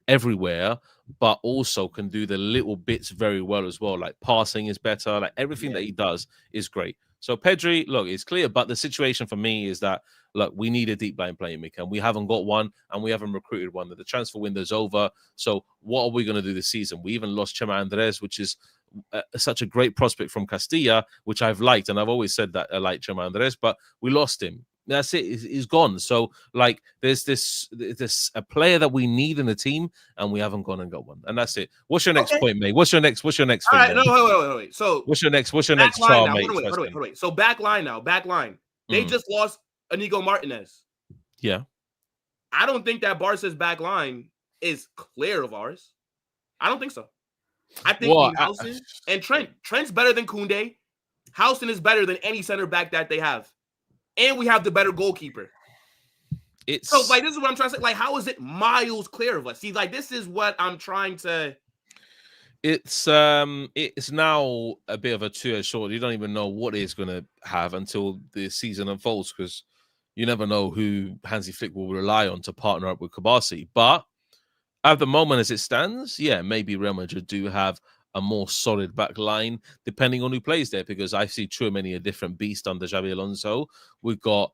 S2: everywhere, but also can do the little bits very well as well. Like passing is better. Like everything that he does is great. So Pedri, look, it's clear. But the situation for me is that, look, we need a deep line playmaker, and we haven't got one, and we haven't recruited one. The transfer window's over. So what are we going to do this season? We even lost Chema Andres, which is such a great prospect from Castilla, which I've liked, and I've always said that I like Chema Andres, but we lost him. That's it. He's gone. So, like, there's this a player that we need in the team, and we haven't gone and got one. And that's it. What's your next point, mate? What's your next
S1: All
S2: thing?
S1: right, no, wait. So
S2: what's your next
S1: back line
S2: trial,
S1: now.
S2: mate?
S1: Hold on, wait. So back line. They just lost Inigo Martinez.
S2: Yeah.
S1: I don't think that Barca's back line is clear of ours. I don't think so. I think Housen and Trent. Trent's better than Koundé. Housen is better than any center back that they have. And we have the better goalkeeper. So, like, this is what I'm trying to say. Like, how is it miles clear of us? See, like, this is what I'm trying to.
S2: It's now a bit of a two-edged sword. You don't even know what it's going to have until the season unfolds, because you never know who Hansi Flick will rely on to partner up with Kabasi. But at the moment, as it stands, yeah, maybe Real Madrid do have a more solid back line, depending on who plays there, because I see Tchouaméni a different beast under Xabi Alonso. We've got,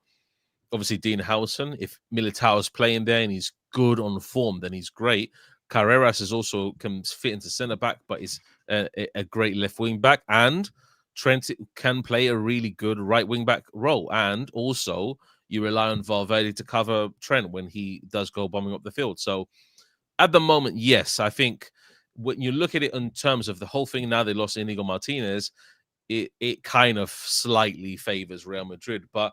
S2: obviously, Dean Howson. If Militao's playing there and he's good on form, then he's great. Carreras is also can fit into centre-back, but is a great left wing-back. And Trent can play a really good right wing-back role. And also, you rely on Valverde to cover Trent when he does go bombing up the field. So, at the moment, yes, I think when you look at it in terms of the whole thing, now they lost Inigo Martinez, it kind of slightly favors Real Madrid. But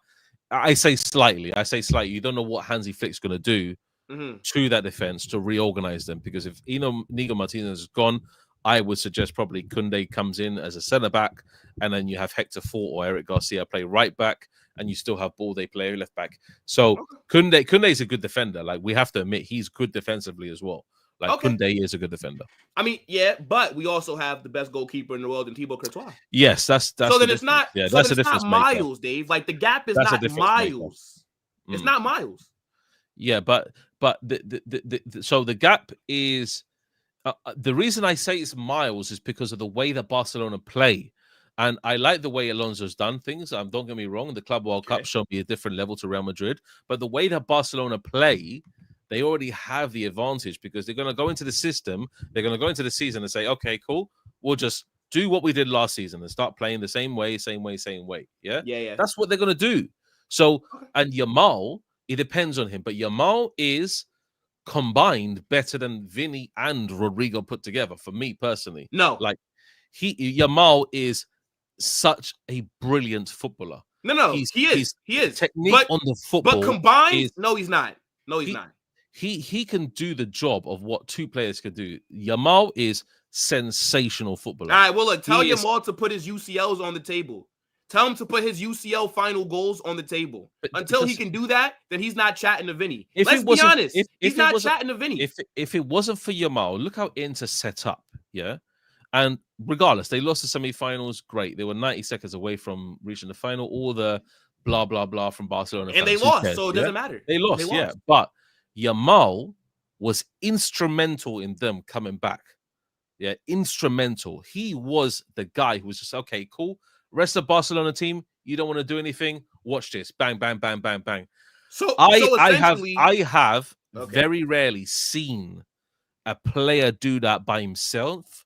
S2: I say slightly. You don't know what Hansi Flick's going to do to that defense to reorganize them. Because if Inigo Martinez is gone, I would suggest probably Koundé comes in as a centre back, and then you have Hector Fort or Eric Garcia play right back, and you still have Balde play left back. So Koundé is a good defender. Like, we have to admit, he's good defensively as well. Like, Koundé is a good defender.
S1: I mean, yeah, but we also have the best goalkeeper in the world in Thibaut Courtois.
S2: Yes, that's
S1: so then it's not.
S2: Yeah,
S1: so
S2: that's
S1: it's not miles, Dave. Like, the gap is not miles. It's not miles.
S2: Yeah, but so the gap is the reason I say it's miles is because of the way that Barcelona play. And I like the way Alonso's done things. Don't get me wrong. The Club World Cup showed me a different level to Real Madrid. But the way that Barcelona play, they already have the advantage, because they're going to go into the system. They're going to go into the season and say, okay, cool. We'll just do what we did last season and start playing the same way. Yeah?
S1: Yeah.
S2: That's what they're going to do. So, and Yamal, it depends on him. But Yamal is combined better than Vinny and Rodrygo put together, for me personally.
S1: No.
S2: Like, Yamal is such a brilliant footballer.
S1: No, he is.
S2: Technique on the football,
S1: but combined, no, he's not. He's not.
S2: He can do the job of what two players could do. Yamal is sensational footballer.
S1: All right, well, look, tell Yamal to put his UCLs on the table. Tell him to put his UCL final goals on the table. Until he can do that, then he's not chatting to Vinny. Let's be honest. He's not chatting to Vinny.
S2: If it wasn't for Yamal, look how Inter set up, yeah? And regardless, they lost the semi-finals. Great. They were 90 seconds away from reaching the final. All the blah, blah, blah from Barcelona
S1: And
S2: fans.
S1: they
S2: Who
S1: lost,
S2: cares,
S1: so it
S2: yeah?
S1: doesn't matter.
S2: They lost, yeah. But Yamal was instrumental in them coming back. Yeah, instrumental. He was the guy who was just, okay, cool. Rest of Barcelona team, you don't want to do anything. Watch this. Bang, bang, bang, bang, bang.
S1: So
S2: I
S1: essentially,
S2: have very rarely seen a player do that by himself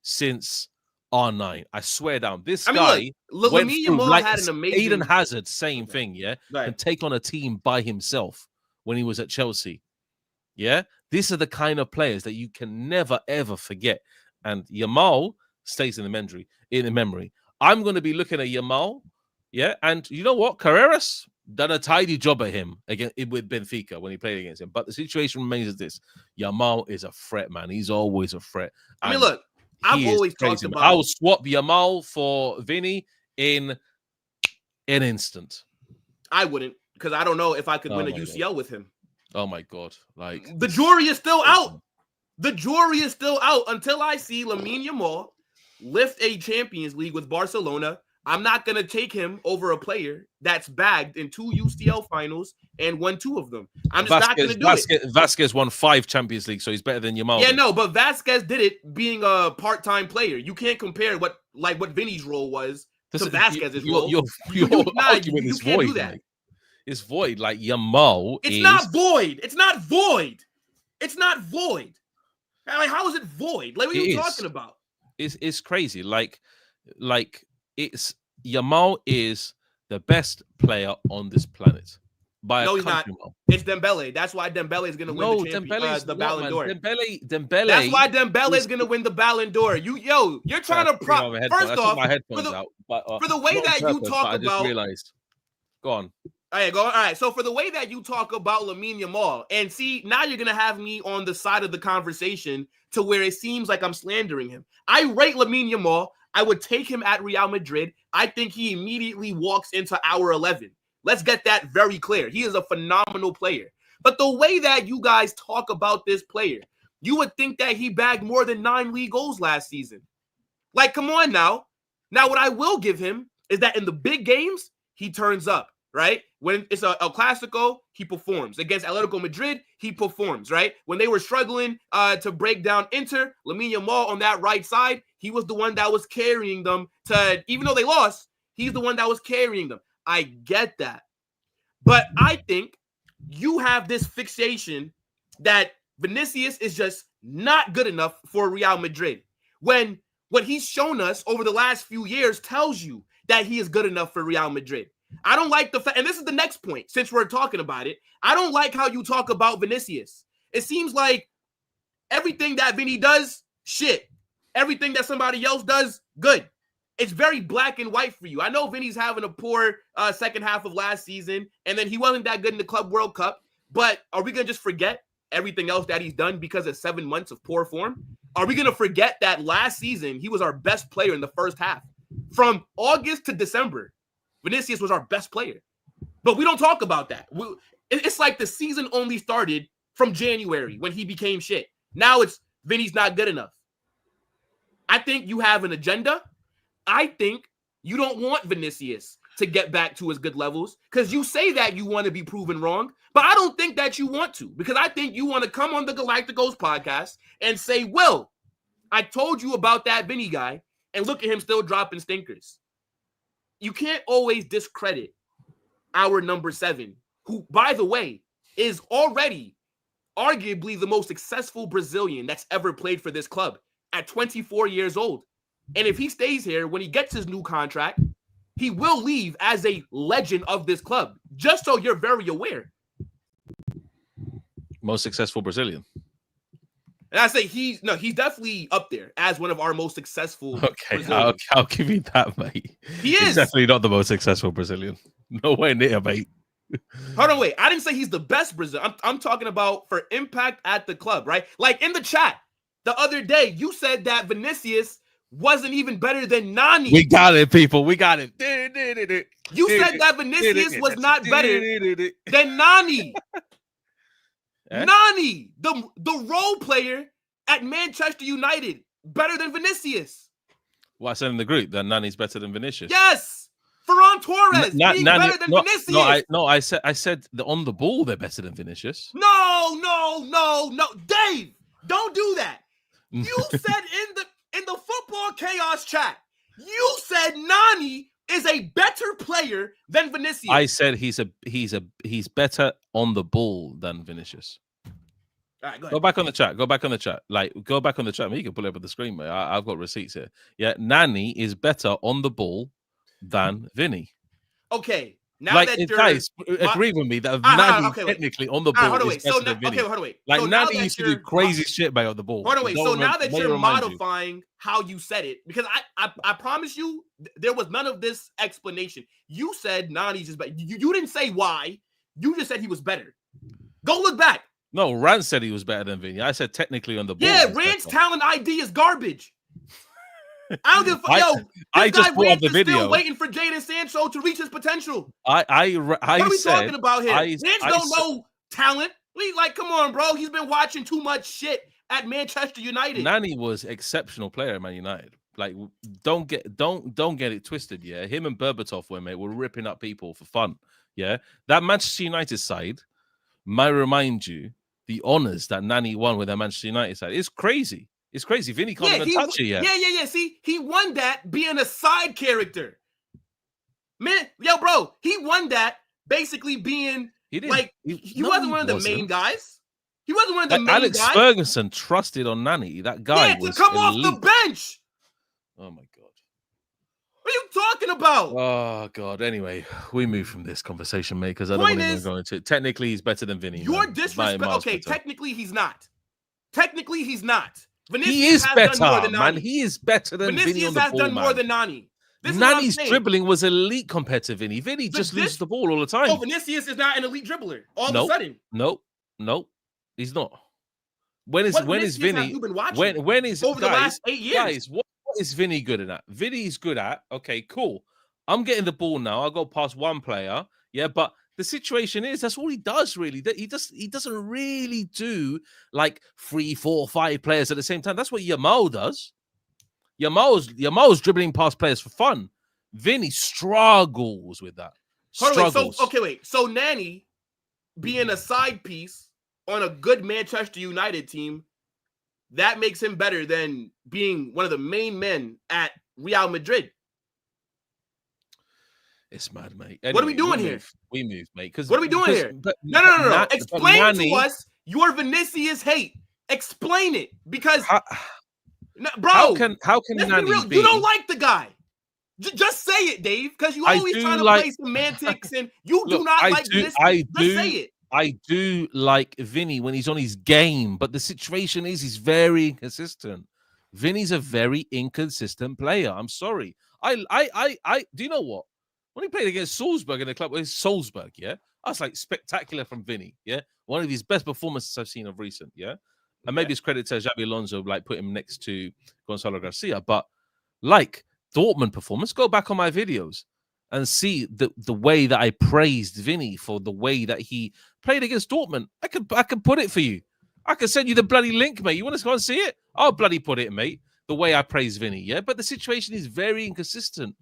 S2: since R9. I swear down. This guy went
S1: Lamine
S2: through,
S1: Yamal
S2: like
S1: had an amazing...
S2: Aiden Hazard, same thing, yeah? Can take on a team by himself when he was at Chelsea. Yeah? These are the kind of players that you can never, ever forget. And Yamal stays in the memory. I'm going to be looking at Yamal, yeah? And you know what? Carreras done a tidy job at him with Benfica when he played against him. But the situation remains as this. Yamal is a threat, man. He's always a threat.
S1: I mean, look, I've always talked about...
S2: I will swap Yamal for Vinny in an instant.
S1: I wouldn't, because I don't know if I could win a UCL with him.
S2: Oh, my God. Like,
S1: the jury is still out. The jury is still out until I see Lamine Yamal lift a Champions League with Barcelona. I'm not going to take him over a player that's bagged in 2 UCL finals and won 2 of them. I'm just not going to do it.
S2: Vasquez won 5 Champions Leagues, so he's better than Yamal.
S1: Yeah, no, but Vasquez did it being a part-time player. You can't compare what Vinny's role was to Vasquez's role.
S2: Your argument is void. Do that. Like, it's void. Like Yamal
S1: It's not void. It's not void. It's not void. Like, how is it void? Like, what are you talking about?
S2: It's crazy. Like it's Yamal is the best player on this planet.
S1: No, he's not. It's Dembele. That's why Dembele is going to win the Ballon d'Or.
S2: Dembele.
S1: That's why Dembele is going to win the Ballon d'Or. You're trying to prop. First off, for the way that you talk about.
S2: I just realized. Go on.
S1: All right. So for the way that you talk about Lamine Yamal, and see, now you're going to have me on the side of the conversation to where it seems like I'm slandering him. I rate Lamine Yamal. I would take him at Real Madrid. I think he immediately walks into our 11. Let's get that very clear. He is a phenomenal player. But the way that you guys talk about this player, you would think that he bagged more than 9 league goals last season. Like, come on now. Now, what I will give him is that in the big games, he turns up, right? When it's a El Clasico, he performs. Against Atletico Madrid, he performs, right? When they were struggling to break down Inter, Lamine Yamal on that right side, he was the one that was carrying them to, even though they lost, he's the one that was carrying them. I get that. But I think you have this fixation that Vinicius is just not good enough for Real Madrid. When what he's shown us over the last few years tells you that he is good enough for Real Madrid. I don't like the fact, and this is the next point, since we're talking about it, I don't like how you talk about Vinicius. It seems like everything that Vinny does, shit. Everything that somebody else does, good. It's very black and white for you. I know Vinny's having a poor second half of last season, and then he wasn't that good in the Club World Cup, but are we going to just forget everything else that he's done because of 7 months of poor form? Are we going to forget that last season he was our best player in the first half? From August to December, Vinicius was our best player. But we don't talk about that. It's like the season only started from January when he became shit. Now it's Vinny's not good enough. I think you have an agenda. I think you don't want Vinicius to get back to his good levels because you say that you want to be proven wrong, but I don't think that you want to, because I think you want to come on the Galacticos podcast and say, Will, I told you about that Vinny guy, and look at him still dropping stinkers. You can't always discredit our number 7, who, by the way, is already arguably the most successful Brazilian that's ever played for this club at 24 years old. And if he stays here, when he gets his new contract, he will leave as a legend of this club, just so you're very aware.
S2: Most successful Brazilian.
S1: And I say he's definitely up there as one of our most successful.
S2: Okay, I'll give you that, mate.
S1: He's
S2: definitely not the most successful Brazilian. No way near, mate.
S1: Hold on, wait. I didn't say he's the best Brazilian. I'm talking about for impact at the club, right? Like in the chat the other day, you said that Vinicius wasn't even better than Nani.
S2: We got it, people. We got it.
S1: You said that Vinicius was not better than Nani. Nani, the role player at Manchester United, better than Vinicius.
S2: Well, I said in the group that Nani's better than Vinicius.
S1: Yes. Ferran Torres being
S2: Nani,
S1: better than Vinicius.
S2: I said that on the ball they're better than Vinicius.
S1: No. Dave, don't do that. You said in the football chaos chat, you said Nani is a better player than Vinicius.
S2: I said he's better on the ball than Vinicius.
S1: All right,
S2: go back on the chat. Go back on the chat. Go back on the chat. You can pull it up on the screen, mate. I've got receipts here. Yeah, Nani is better on the ball than Vinny.
S1: Okay. Now that you're
S2: guys agree with me that Nani technically on the ball is better than Vinny.
S1: Okay, hold on, wait.
S2: Like, so Nani used to do crazy shit, mate, on the ball.
S1: Hold on, wait. So now that you're modifying how you said it, because I promise you, there was none of this explanation. You said Nani's just better. You didn't say why. You just said he was better. Go look back.
S2: No, Rand said he was better than Vinny. I said technically on the ball.
S1: Yeah, Rand's talent ID is garbage. I don't give a fuck.
S2: I just brought up the video.
S1: Still waiting for Jadon Sancho to reach his potential.
S2: What are we
S1: talking about here? Rand's don't know talent. Come on, bro. He's been watching too much shit at Manchester United.
S2: Nani was exceptional player at Man United. Like, don't get it twisted. Yeah, him and Berbatov were ripping up people for fun. Yeah, that Manchester United side might remind you the honors that Nani won with that Manchester United side. It's crazy. It's crazy. Vinny can't even touch it yet.
S1: Yeah. See, he won that being a side character. Man, bro, he won that basically being he wasn't one of the main guys. He wasn't one of the main
S2: Alex
S1: guys.
S2: Ferguson trusted on Nani. That guy was
S1: to come
S2: elite.
S1: off the bench.
S2: Oh my God.
S1: What are you talking about?
S2: Oh God. Anyway, we move from this conversation, mate, because I don't want to go into it. Technically, he's better than Vinny.
S1: You're disrespect. Okay, technically he's not. Vinicius
S2: he is better,
S1: done more than Nani.
S2: man. He is better than Vinny on the ball,
S1: has done more than Nani.
S2: Nani's dribbling was elite compared to Vinny. Vinny just loses the ball all the time.
S1: Oh, Vinicius is not an elite dribbler. All of a sudden.
S2: No, he's not. When is Vinny? When is
S1: over the last 8 years?
S2: Guys, what is Vinny good at? Vinny's good at. Okay, cool. I'm getting the ball now. I'll go past one player. Yeah, but the situation is that's all he does really. He doesn't really do like 3, 4, 5 players at the same time. That's what Yamal does. Yamal's dribbling past players for fun. Vinny struggles with that.
S1: So Nani being a side piece on a good Manchester United team, that makes him better than being one of the main men at Real Madrid.
S2: It's mad, mate. Anyway,
S1: what are we doing here?
S2: We moved, mate.
S1: What are we doing here? No. Explain to us your Vinicius hate. Explain it, because, bro.
S2: How can Nani be?
S1: You don't like the guy. Just say it, Dave, because you always trying to play semantics, and you do not like this. Just say it.
S2: I do like Vinny when he's on his game, but the situation is he's very inconsistent. Vinny's a very inconsistent player. I'm sorry. I do you know what? When he played against Salzburg in the club, it was Salzburg, yeah? That's like spectacular from Vinny, yeah? One of his best performances I've seen of recent, yeah? And maybe it's credit to Xabi Alonso, like put him next to Gonzalo Garcia. But like Dortmund performance, go back on my videos and see the way that I praised Vinny for the way that he played against Dortmund. I could put it for you. I could send you the bloody link, mate. You want to go and see it? I'll bloody put it, mate. The way I praise Vinny, yeah? But the situation is very inconsistent.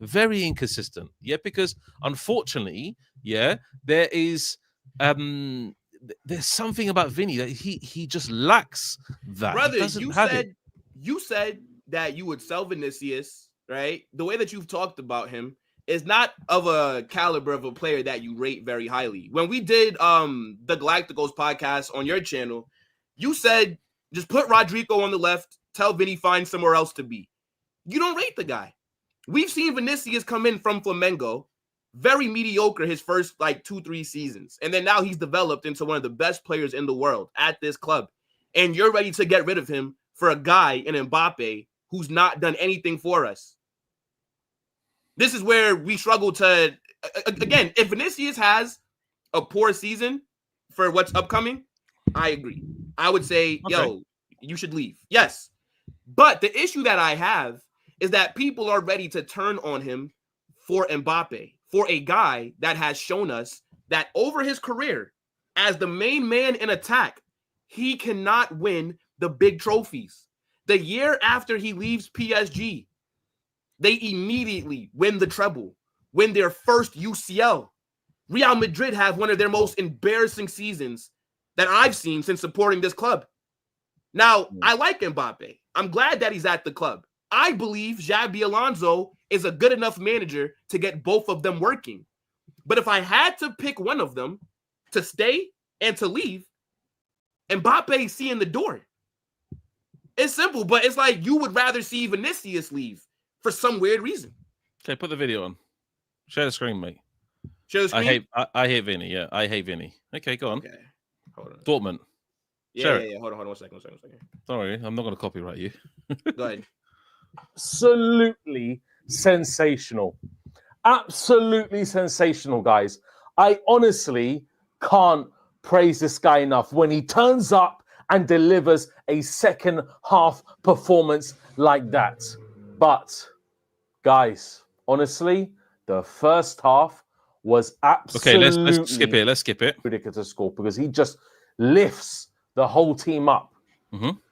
S2: Very inconsistent, yeah, because unfortunately, yeah, there is there's something about Vinny that he just lacks that.
S1: Brother, you said that you would sell Vinicius, right? The way that you've talked about him is not of a caliber of a player that you rate very highly. When we did the Galacticos podcast on your channel, you said just put Rodrygo on the left, tell Vinny find somewhere else to be. You don't rate the guy. We've seen Vinicius come in from Flamengo, very mediocre his first 2-3 seasons. And then now he's developed into one of the best players in the world at this club. And you're ready to get rid of him for a guy in Mbappe who's not done anything for us. This is where we struggle to, again, if Vinicius has a poor season for what's upcoming, I agree. I would say, yo, you should leave. Yes. But the issue that I have is that people are ready to turn on him for Mbappe, for a guy that has shown us that over his career as the main man in attack, he cannot win the big trophies. The year after he leaves PSG, they immediately win the treble, win their first UCL. Real Madrid have one of their most embarrassing seasons that I've seen since supporting this club. Now, I like Mbappe. I'm glad that he's at the club. I believe Xabi Alonso is a good enough manager to get both of them working. But if I had to pick one of them to stay and to leave, Mbappe seeing the door. It's simple, but it's like you would rather see Vinicius leave for some weird reason.
S2: Okay, put the video on. Share the screen, mate.
S1: Share the screen?
S2: I hate Vinny. Yeah, I hate Vinny. Okay, go on.
S1: Okay, hold on.
S2: Dortment.
S1: Yeah. Hold on. 1 second.
S2: Sorry, I'm not going to copyright you.
S1: Go ahead.
S3: Absolutely sensational. Absolutely sensational, guys. I honestly can't praise this guy enough when he turns up and delivers a second half performance like that. But, guys, honestly, the first half was absolutely
S2: let's skip it. Let's skip it.
S3: Ridiculous to score because he just lifts the whole team up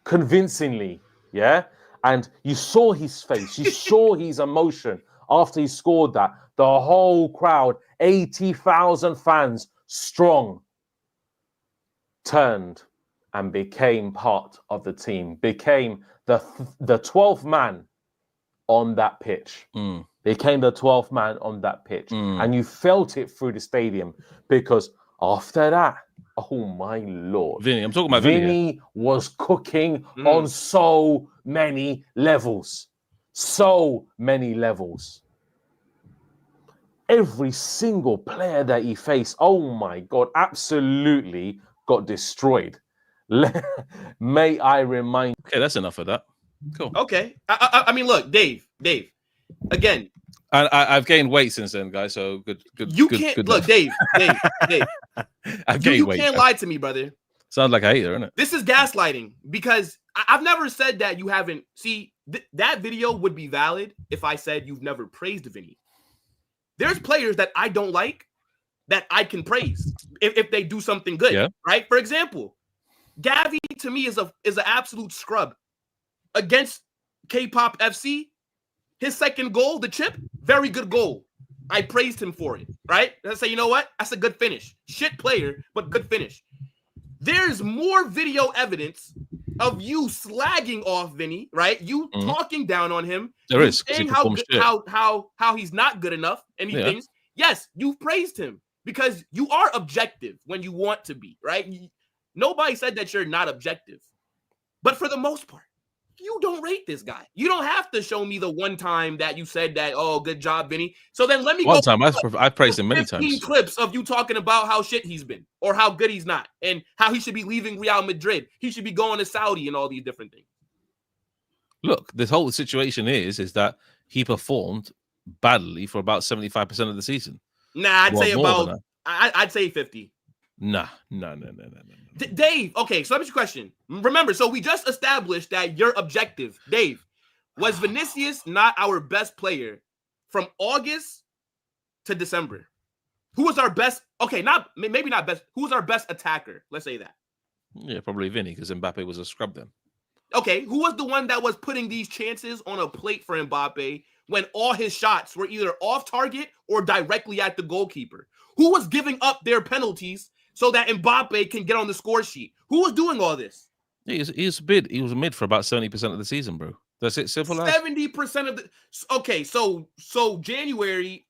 S3: convincingly, yeah? And you saw his face, you saw his emotion after he scored that. The whole crowd, 80,000 fans strong, turned and became part of the team, became the 12th man on that pitch. Became the 12th man on that pitch. And you felt it through the stadium because after that, oh my Lord.
S2: Vinny, I'm talking about Vinny.
S3: Vinny was cooking on so many levels. So many levels. Every single player that he faced, oh my God, absolutely got destroyed. May I remind
S2: Okay, that's enough of that. Cool.
S1: Okay. I mean, look, Dave, again.
S2: I've gained weight since then, guys. So good.
S1: You can't look, Dave.
S2: I've gained weight.
S1: You can't lie to me, brother.
S2: Sounds like a hater, isn't it?
S1: This is gaslighting because I've never said that you haven't. See, that video would be valid if I said you've never praised Vinny. There's players that I don't like that I can praise if they do something good, right? For example, Gavi to me is an absolute scrub against K-pop FC. His second goal, the chip, very good goal. I praised him for it, right? I say, you know what? That's a good finish. Shit player, but good finish. There's more video evidence of you slagging off Vinny, right? You talking down on him.
S2: There is.
S1: Saying how he's not good enough and he thinks, yes, you've praised him because you are objective when you want to be, right? Nobody said that you're not objective. But for the most part, you don't rate this guy. You don't have to show me the one time that you said that, oh, good job, Vinny. So then let me
S2: one time. I've praised him many times.
S1: Clips of you talking about how shit he's been or how good he's not and how he should be leaving Real Madrid. He should be going to Saudi and all these different things.
S2: Look, this whole situation is that he performed badly for about 75% of the season.
S1: Nah, I'd say 50.
S2: No.
S1: Dave, okay, so let me ask you a question. Remember, so we just established that you're objective. Dave, was Vinicius not our best player from August to December? Who was our best? Okay, maybe not best. Who was our best attacker? Let's say that.
S2: Yeah, probably Vinny, because Mbappe was a scrub then.
S1: Okay, who was the one that was putting these chances on a plate for Mbappe when all his shots were either off target or directly at the goalkeeper? Who was giving up their penalties so that Mbappe can get on the score sheet? Who was doing all this?
S2: He was a mid for about 70% of the season, bro. That's it. Simple as
S1: 70% of the. Okay, so January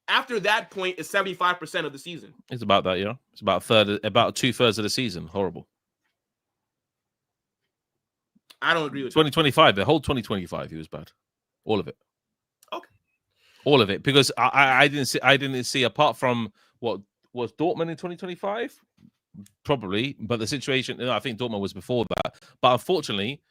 S1: after that point is 75% of the season.
S2: It's about that, yeah. It's about 2/3 of the season. Horrible.
S1: I don't agree with
S2: 2025. The whole 2025, he was bad. All of it.
S1: Okay.
S2: All of it, because I didn't see apart from what was Dortmund in 2025, probably. But the situation, I think Dortmund was before that. But unfortunately,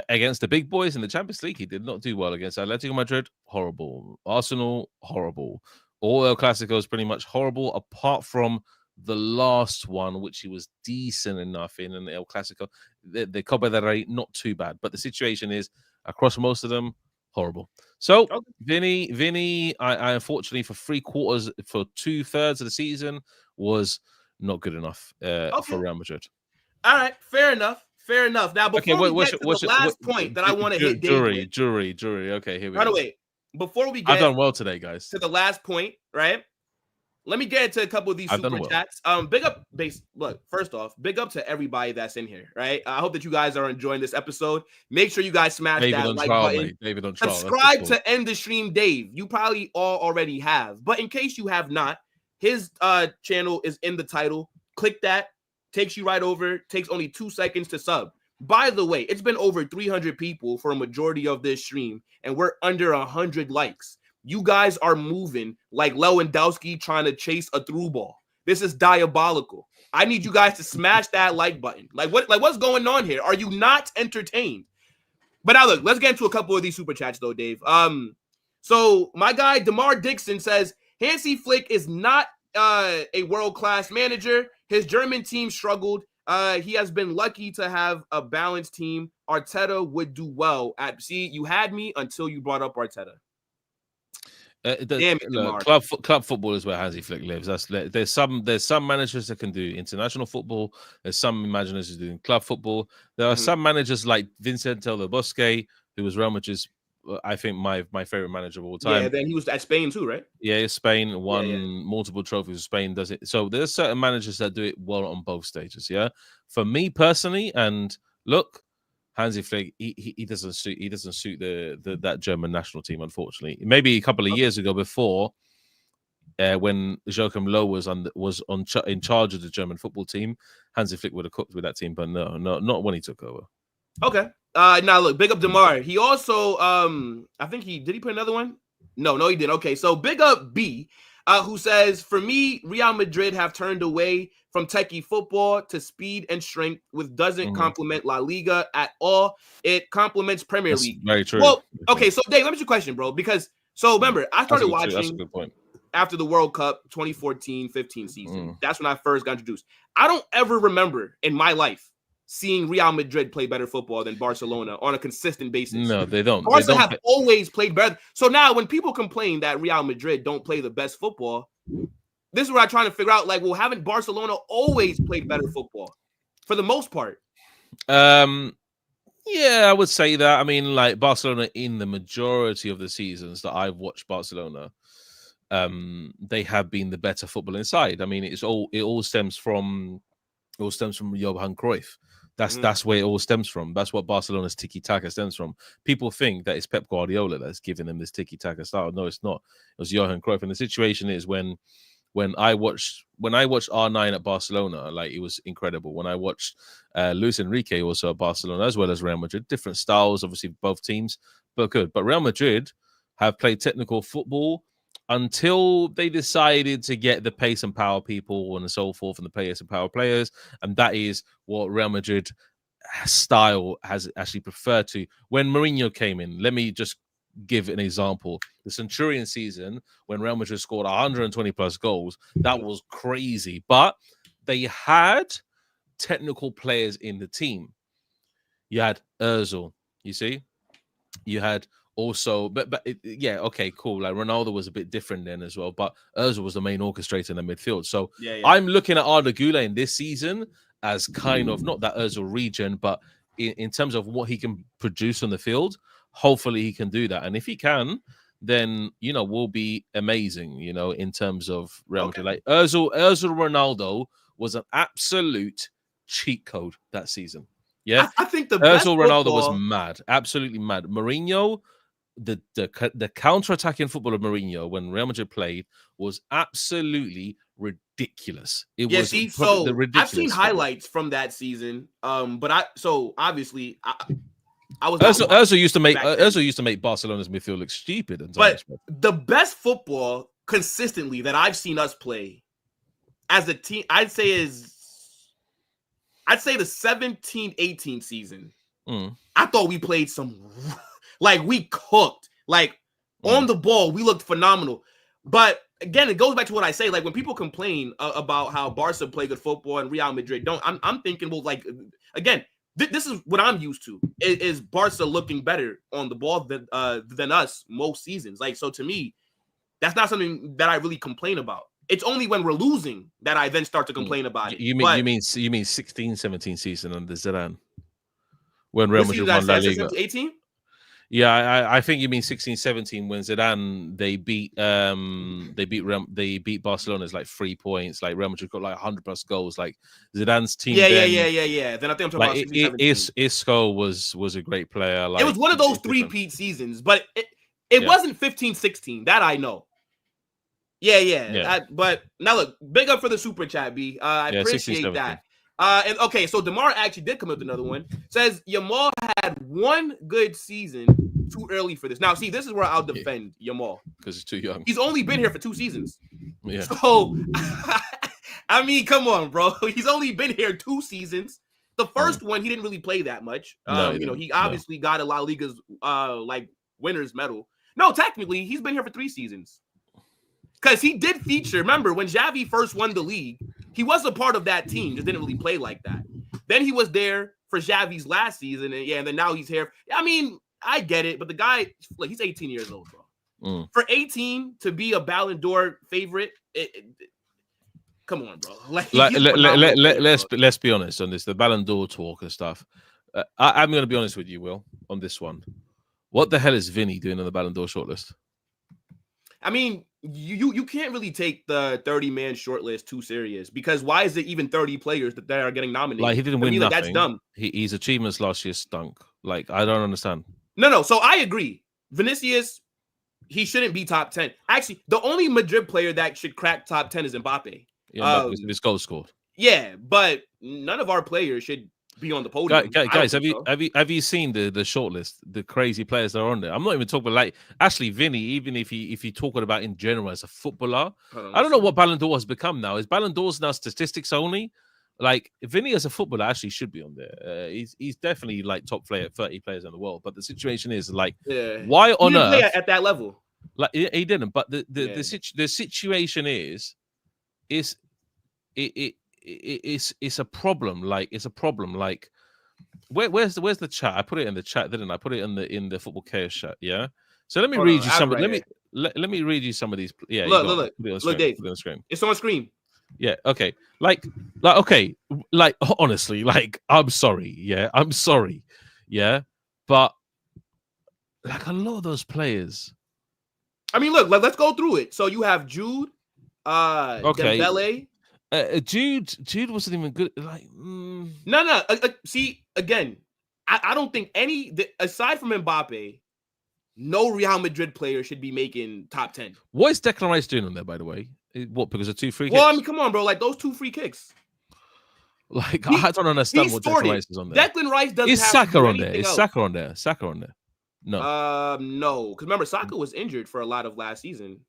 S2: against the big boys in the Champions League, he did not do well. Against Atletico Madrid, horrible. Arsenal, horrible. All El Clásicos, pretty much horrible, apart from the last one, which he was decent enough in, and El Clásico, the Copa del Rey, not too bad. But the situation is, across most of them, horrible. So, okay. Vinny, I unfortunately, for 2/3 of the season, was not good enough for Real Madrid.
S1: All right, fair enough. Fair enough. Now, before we get to the last point that I want to hit Dave with.
S2: Jury. Okay, here we go.
S1: By the way, before we
S2: I've
S1: get
S2: done well today, guys.
S1: to the last point, right? Let me get into a couple of these super chats. Big up, look, first off, big up to everybody that's in here, right? I hope that you guys are enjoying this episode. Make sure you guys smash that like button.
S2: Mate. David on trial.
S1: Subscribe to End the Stream Dave. You probably all already have. But in case you have not, his channel is in the title. Click that. Takes you right over. Takes only 2 seconds to sub. By the way, it's been over 300 people for a majority of this stream, and we're under 100 likes. You guys are moving like Lewandowski trying to chase a through ball. This is diabolical. I need you guys to smash that like button. What's going on here? Are you not entertained? But now look, let's get into a couple of these super chats though, Dave. So my guy DeMar Dixon says Hansi Flick is not a world-class manager. His German team struggled. He has been lucky to have a balanced team. Arteta would do well at. See, you had me until you brought up Arteta.
S2: Club football is where Hansi Flick lives. There's some managers that can do international football. There's some managers who do club football. There are some managers like Vincent Del Bosque, who was Real Madrid's, I think my favorite manager of all time.
S1: Yeah, then he was at Spain too, right?
S2: Yeah, Spain won multiple trophies. Spain does it. So there's certain managers that do it well on both stages. Yeah, for me personally, and look, Hansi Flick, he doesn't suit that German national team, unfortunately. Maybe a couple of years ago, before when Joachim Low was in charge of the German football team, Hansi Flick would have cooked with that team, but no, not when he took over.
S1: Okay. Now look, big up DeMar. He also, I think did he put another one? No, he didn't. Okay, so big up B, who says, for me, Real Madrid have turned away from techie football to speed and strength, which doesn't complement La Liga at all. It complements Premier League.
S2: Very true.
S1: Well, okay, so Dave, let me ask you a question, bro, because remember, I started watching
S2: that's a good point.
S1: After the World Cup 2014-15 season. That's when I first got introduced. I don't ever remember in my life seeing Real Madrid play better football than Barcelona on a consistent basis.
S2: No, they don't.
S1: Barca have always played better. So now when people complain that Real Madrid don't play the best football, this is what I'm trying to figure out. Like, well, haven't Barcelona always played better football for the most part?
S2: Yeah, I would say that. I mean, like Barcelona in the majority of the seasons that I've watched Barcelona, they have been the better footballing side. I mean, it all stems from Johan Cruyff. That's where it all stems from. That's what Barcelona's tiki-taka stems from. People think that it's Pep Guardiola that's giving them this tiki-taka style. No, it's not. It was Johan Cruyff. And the situation is when I watched R9 at Barcelona, like, it was incredible. When I watched Luis Enrique also at Barcelona, as well as Real Madrid, different styles, obviously both teams, but good. But Real Madrid have played technical football until they decided to get the pace and power people and so forth, and the pace and power players, and that is what Real Madrid style has actually preferred to. When Mourinho came in, let me just give an example. The Centurion season, when Real Madrid scored 120 plus goals, that was crazy, but they had technical players in the team. You had Ozil, you see, you had also, yeah, okay, cool. Like Ronaldo was a bit different then as well, but Ozil was the main orchestrator in the midfield. So I'm looking at Arda Güler in this season as kind of not that Ozil region, but in terms of what he can produce on the field. Hopefully he can do that, and if he can, then we'll be amazing. In terms of Real Madrid, like Ozil Ronaldo was an absolute cheat code that season. Yeah,
S1: I think the best
S2: Ozil Ronaldo was mad, absolutely mad. Mourinho, the counter-attacking football of Mourinho when Real Madrid played was absolutely ridiculous. It was
S1: so I've seen highlights from that season. But obviously I was
S2: Ozil used to make Barcelona's midfield look stupid.
S1: But the best football consistently that I've seen us play as a team, I'd say the 17-18 season. I thought we played like we cooked, like on the ball, we looked phenomenal. But again, it goes back to what I say. Like when people complain about how Barca play good football and Real Madrid don't, I'm thinking, well, like again, this is what I'm used to. Is Barca looking better on the ball than us most seasons? Like, so to me, that's not something that I really complain about. It's only when we're losing that I then start to complain about it.
S2: You mean 16-17 season under Zidane? when Real
S1: What
S2: Madrid
S1: season
S2: won La
S1: that said?
S2: Liga.
S1: 18?
S2: Yeah, I think you mean 16-17 when Zidane they beat Barcelona's like 3 points. Like Real Madrid got like 100+ goals. Like Zidane's team.
S1: Yeah.
S2: then,
S1: Then I think I'm talking about 16-17.
S2: Isco was a great player. Like
S1: It was one of those
S2: it's different.
S1: three-peat seasons, but it wasn't 15-16. That I know. Yeah. But now look, big up for the super chat, B. I appreciate
S2: 16-17.
S1: that. And okay, so Demar actually did come up with another one. Says Yamal had one good season too early for this. Now, see, this is where I'll defend Yamal
S2: because he's too young.
S1: He's only been here for 2 seasons.
S2: Yeah.
S1: So, I mean, come on, bro. He's only been here 2 seasons. The first one, he didn't really play that much. He obviously got a La Liga's like winners medal. No, technically, he's been here for 3 seasons. Because he did feature. Remember, when Xavi first won the league, he was a part of that team, just didn't really play like that. Then he was there for Xavi's last season, and then now he's here. I mean, I get it, but the guy, like, he's 18 years old, bro. For 18 to be a Ballon d'Or favorite, come on, bro.
S2: Let's be honest on this. The Ballon d'Or talk and stuff. I'm going to be honest with you, Will, on this one. What the hell is Vinny doing on the Ballon d'Or shortlist?
S1: I mean, you can't really take the 30-man shortlist too serious, because why is it even 30 players that are getting nominated?
S2: Like, he didn't win nothing.
S1: That's dumb.
S2: His achievements last year stunk. Like, I don't understand.
S1: No. So I agree. Vinicius, he shouldn't be top 10. Actually, the only Madrid player that should crack top 10 is Mbappe.
S2: Yeah, because of his goal scored.
S1: Yeah, but none of our players should be on the podium.
S2: Guys, have you seen the shortlist? The crazy players that are on there. I'm not even talking about, like, actually Vinny. Even if you talking about in general as a footballer, I don't know what Ballon d'Or has become now. Is Ballon d'Or's now statistics only? Like, Vinny as a footballer actually should be on there. He's definitely like top player, 30 players in the world. But the situation is like, why on earth
S1: play at that level?
S2: Like, he didn't. But the situation is it's a problem. Like, it's a problem. Like, where's the chat? I put it in the chat, didn't I? Put it in the Football Chaos chat. Yeah. So let me read you some. Let me read you some of these. Yeah.
S1: Look, Dave.
S2: Put it on screen.
S1: It's on screen.
S2: Yeah. Okay. Okay. Like, honestly, like, I'm sorry. Yeah. I'm sorry. Yeah. But like, a lot of those players.
S1: I mean, look. Let's go through it. So you have Jude. Okay. Dembele.
S2: Jude wasn't even good. Like,
S1: No. See, again, I don't think aside from Mbappe, no Real Madrid player should be making top 10.
S2: What is Declan Rice doing on there, by the way? What, because of 2 free kicks?
S1: Well, I mean, come on, bro. Like, those 2 free kicks.
S2: Like, I don't understand what Declan Rice is on there.
S1: Declan Rice doesn't
S2: have
S1: Saka
S2: on there. Is Saka on there? Saka on there? No.
S1: No. Because remember, Saka was injured for a lot of last season.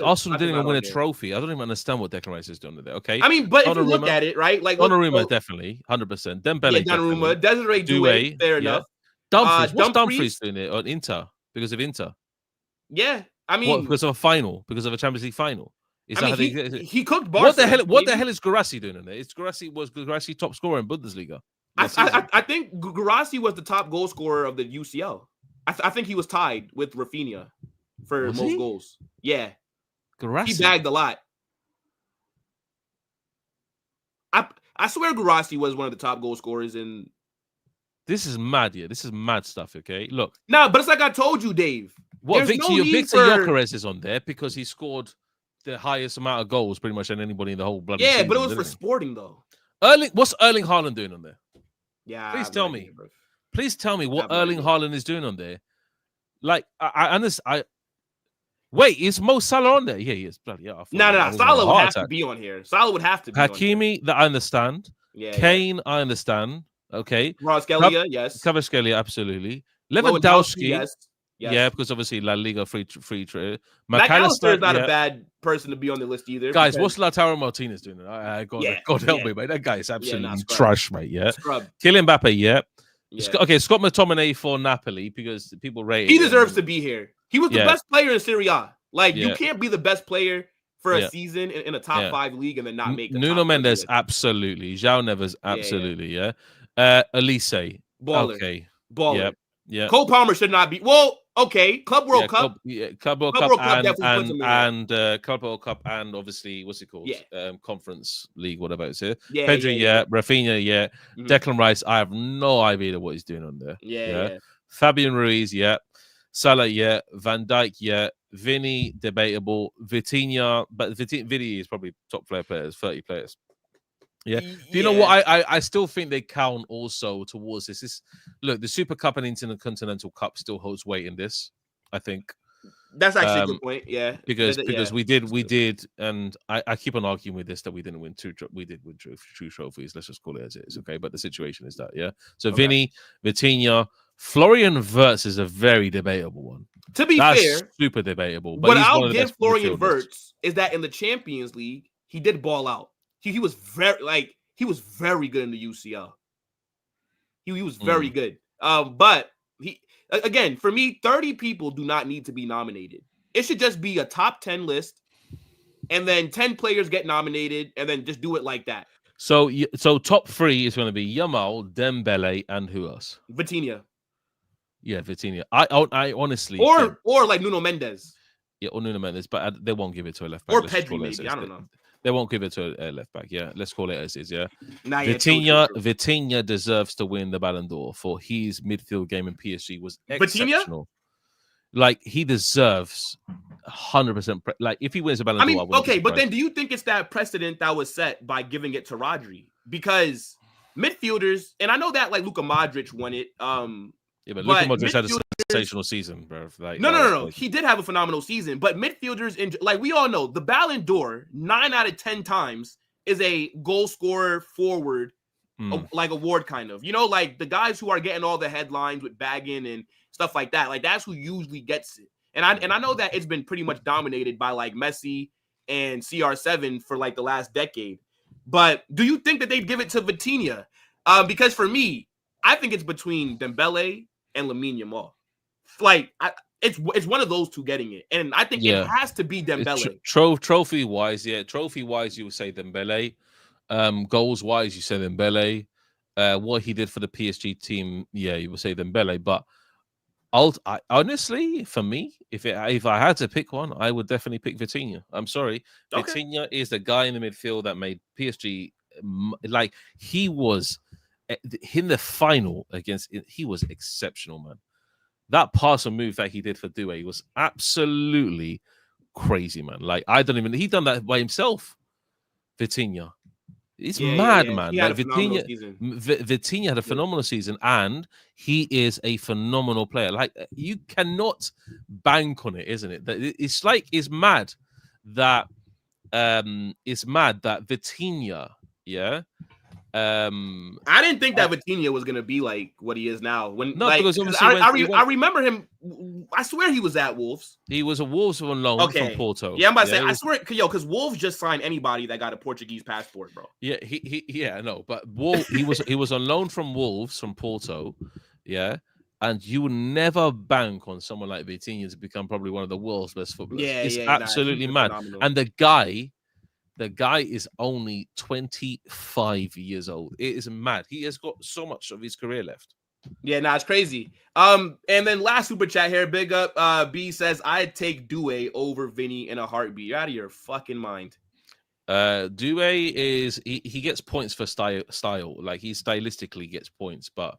S2: Arsenal didn't even win a trophy. I don't even understand what Declan Rice is doing there. Okay.
S1: I mean, but if you look at it, right? Like,
S2: Donnarumma, definitely, 100%. Dembele,
S1: Donnarumma, Desiree Doué, fair enough.
S2: Dumfries, what's Dumfries doing it on Inter? Because of Inter.
S1: Yeah, I mean,
S2: because of a final, because of a Champions League final.
S1: He cooked Barca.
S2: What the hell is Guirassy doing in there? Was Guirassy top scorer in Bundesliga?
S1: I think Guirassy was the top goal scorer of the UCL. I think he was tied with Rafinha for most goals. Yeah,
S2: Guirassy.
S1: He bagged a lot. I swear Guirassy was one of the top goal scorers in.
S2: This is mad, yeah. This is mad stuff, okay? Look.
S1: No, but it's like I told you, Dave.
S2: What, Victor Gyökeres is on there because he scored the highest amount of goals pretty much than anybody in the whole bloody season,
S1: but it was for Sporting, though.
S2: What's Erling Haaland doing on there?
S1: Yeah.
S2: Please tell me. Please tell me what Erling Haaland is doing on there. Like, I understand. Wait, is Mo Salah on there? Yeah, he is. Bloody hell.
S1: No. Salah would have to be on here. Salah would have to be
S2: Hakimi,
S1: on
S2: that I understand.
S1: Yeah.
S2: Kane, I understand. Okay.
S1: Kvaratskhelia, yes.
S2: Kvaratskhelia, absolutely. Lewandowski,
S1: yes.
S2: Yeah, because obviously La Liga free trade.
S1: McAllister is not a bad person to be on the list either.
S2: Guys, what's Lautaro Martinez doing? God help me, mate. That guy is absolutely trash, mate. Yeah. Kylian Mbappe, yeah. Okay, Scott McTominay for Napoli because people rate him.
S1: He deserves to be here. He was the best player in Serie A. Like, you can't be the best player for a season in a top 5 league and then not make
S2: Nuno Mendes, absolutely. João Neves, absolutely, Elise.
S1: Baller.
S2: Okay.
S1: Baller.
S2: Yeah.
S1: Cole Palmer should not be. Well, Okay, Club World Cup.
S2: Club World
S1: Club
S2: Cup,
S1: World Cup definitely puts him in there.
S2: Club World Cup, and obviously what's it called?
S1: Yeah.
S2: Conference League, whatever it's here.
S1: Yeah,
S2: Pedri,
S1: yeah.
S2: Rafinha, yeah.
S1: Mhm.
S2: Declan Rice, I have no idea what he's doing on there.
S1: Yeah.
S2: Fabian Ruiz, yeah. Salah, yeah. Van Dijk, yeah. Vinny, debatable. Vitinha, but Vinny is probably top players, 30 players. Yeah. Do you know what? I still think they count also towards this. Look, the Super Cup and Intercontinental Cup still holds weight in this. I think
S1: that's actually a good point. Yeah,
S2: because we did, and I keep on arguing with this that we didn't win we did win two trophies. Let's just call it as it is, okay? But the situation is that, yeah. So okay. Vinny, Vitinha, Florian Wirtz is a very debatable one.
S1: To be fair,
S2: super debatable.
S1: But what I'll give Florian Wirtz is that in the Champions League, he did ball out. He was very good in the UCL. He was very good. But he again, for me, 30 people do not need to be nominated. It should just be a top 10 list, and then 10 players get nominated, and then just do it like that.
S2: So top 3 is going to be Yamal, Dembele, and who else?
S1: Vitinha.
S2: Yeah, Vitinha. I honestly
S1: or like Nuno Mendes.
S2: Yeah, or Nuno Mendes, but they won't give it to a left back.
S1: Or Pedri, maybe. I don't know.
S2: They won't give it to a left back. Yeah, let's call it as is. Yeah,
S1: nah,
S2: Vitinha deserves to win the Ballon d'Or for his midfield game in PSG was exceptional. Like he deserves 100%. Like if he wins the Ballon d'Or,
S1: okay, but then do you think it's that precedent that was set by giving it to Rodri? Because midfielders, and I know that like Luka Modric won it.
S2: Yeah, but Luka Modric had a sensational season, bro. Like,
S1: no. He did have a phenomenal season, but midfielders, like we all know, the Ballon d'Or 9 out of 10 times is a goal scorer forward, like award kind of. You know, like the guys who are getting all the headlines with bagging and stuff like that. Like that's who usually gets it. And I know that it's been pretty much dominated by like Messi and CR7 for like the last decade. But do you think that they'd give it to Vitinha? Because for me, I think it's between Dembele and Lamine Yamal. Like it's one of those two getting it, and I think it has to be Dembele.
S2: Trophy wise, you would say Dembele. Goals wise, you say Dembele. What he did for the PSG team, you would say Dembele. But honestly, for me, if I had to pick one, I would definitely pick Vitinha. I'm sorry, Vitinha is the guy in the midfield that made PSG like he was. In the final he was exceptional, man. That pass and move that he did for Doué was absolutely crazy, man. Like he done that by himself. Vitinha, it's mad, man. Like Vitinha had a phenomenal season, and he is a phenomenal player. Like you cannot bank on it, isn't it? It's mad that Vitinha,
S1: I didn't think that Vitinha was gonna be like what he is now.
S2: Because
S1: I remember him. I swear he was at Wolves.
S2: He was a Wolves on loan from Porto.
S1: Yeah, I'm about to say. I swear, because Wolves just signed anybody that got a Portuguese passport, bro.
S2: Yeah, but he was on loan from Wolves from Porto. Yeah, and you would never bank on someone like Vitinha to become probably one of the world's best footballers. It's absolutely mad. Phenomenal. And the guy is only 25 years old. It is mad. He has got so much of his career left.
S1: Yeah, it's crazy. And then last super chat here, big up. B says, I'd take Doué over Vinny in a heartbeat. You're out of your fucking mind.
S2: Doué is he gets points for style. Like he stylistically gets points, but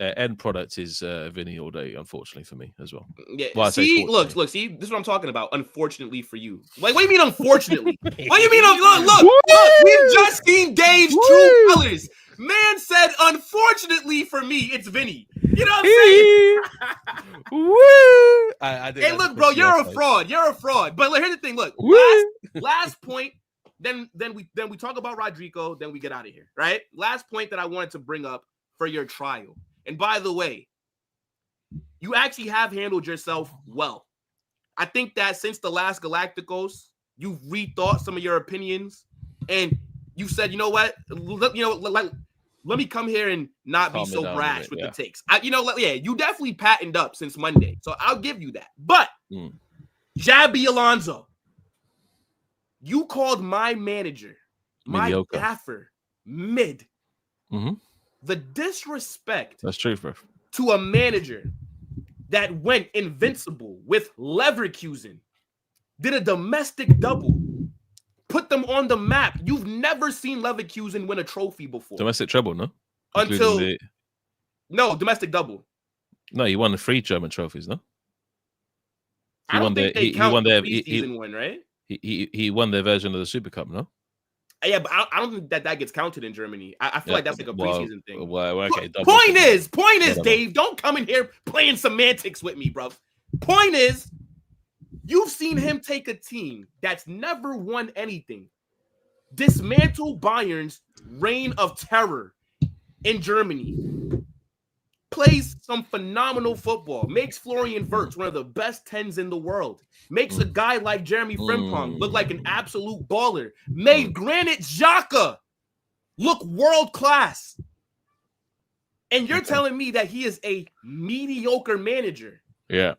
S2: end product is Vinny all day, unfortunately for me as well.
S1: Yeah. Well, see, look, see, this is what I'm talking about. Unfortunately for you. Like, what do you mean unfortunately? What do you mean? Look, we've just seen Dave's true colors. Man said, unfortunately for me, it's Vinny. You know what I'm saying? Hey, look, bro, you're a fraud. You're a fraud. But here's the thing. Look, last point. Then we talk about Rodrygo. Then we get out of here. Right. Last point that I wanted to bring up for your trial. And by the way, you actually have handled yourself well. I think that since the last Galacticos, you've rethought some of your opinions, and you said, you know what, let me come here and not be so brash with the takes. You definitely patterned up since Monday, so I'll give you that. But Xabi Alonso, you called my manager, my gaffer, mid.
S2: Mm-hmm.
S1: The disrespect
S2: that's true, bro.
S1: To a manager that went invincible with Leverkusen, did a domestic double, put them on the map. You've never seen Leverkusen win a trophy before.
S2: Domestic treble, no?
S1: No, domestic double.
S2: No, he won the 3 German trophies, no?
S1: I don't think they count the preseason one, right?
S2: He won their version of the Super Cup, no?
S1: Yeah, but I don't think that gets counted in Germany. I feel like that's like a preseason thing.
S2: Well, okay,
S1: point is, Dave, don't come in here playing semantics with me, bro. Point is, you've seen him take a team that's never won anything, dismantle Bayern's reign of terror in Germany, plays some phenomenal football, makes Florian Wirtz one of the best 10s in the world, makes a guy like Jeremy Frimpong look like an absolute baller, made Granit Xhaka look world class. And you're telling me that he is a mediocre manager.
S2: Yeah.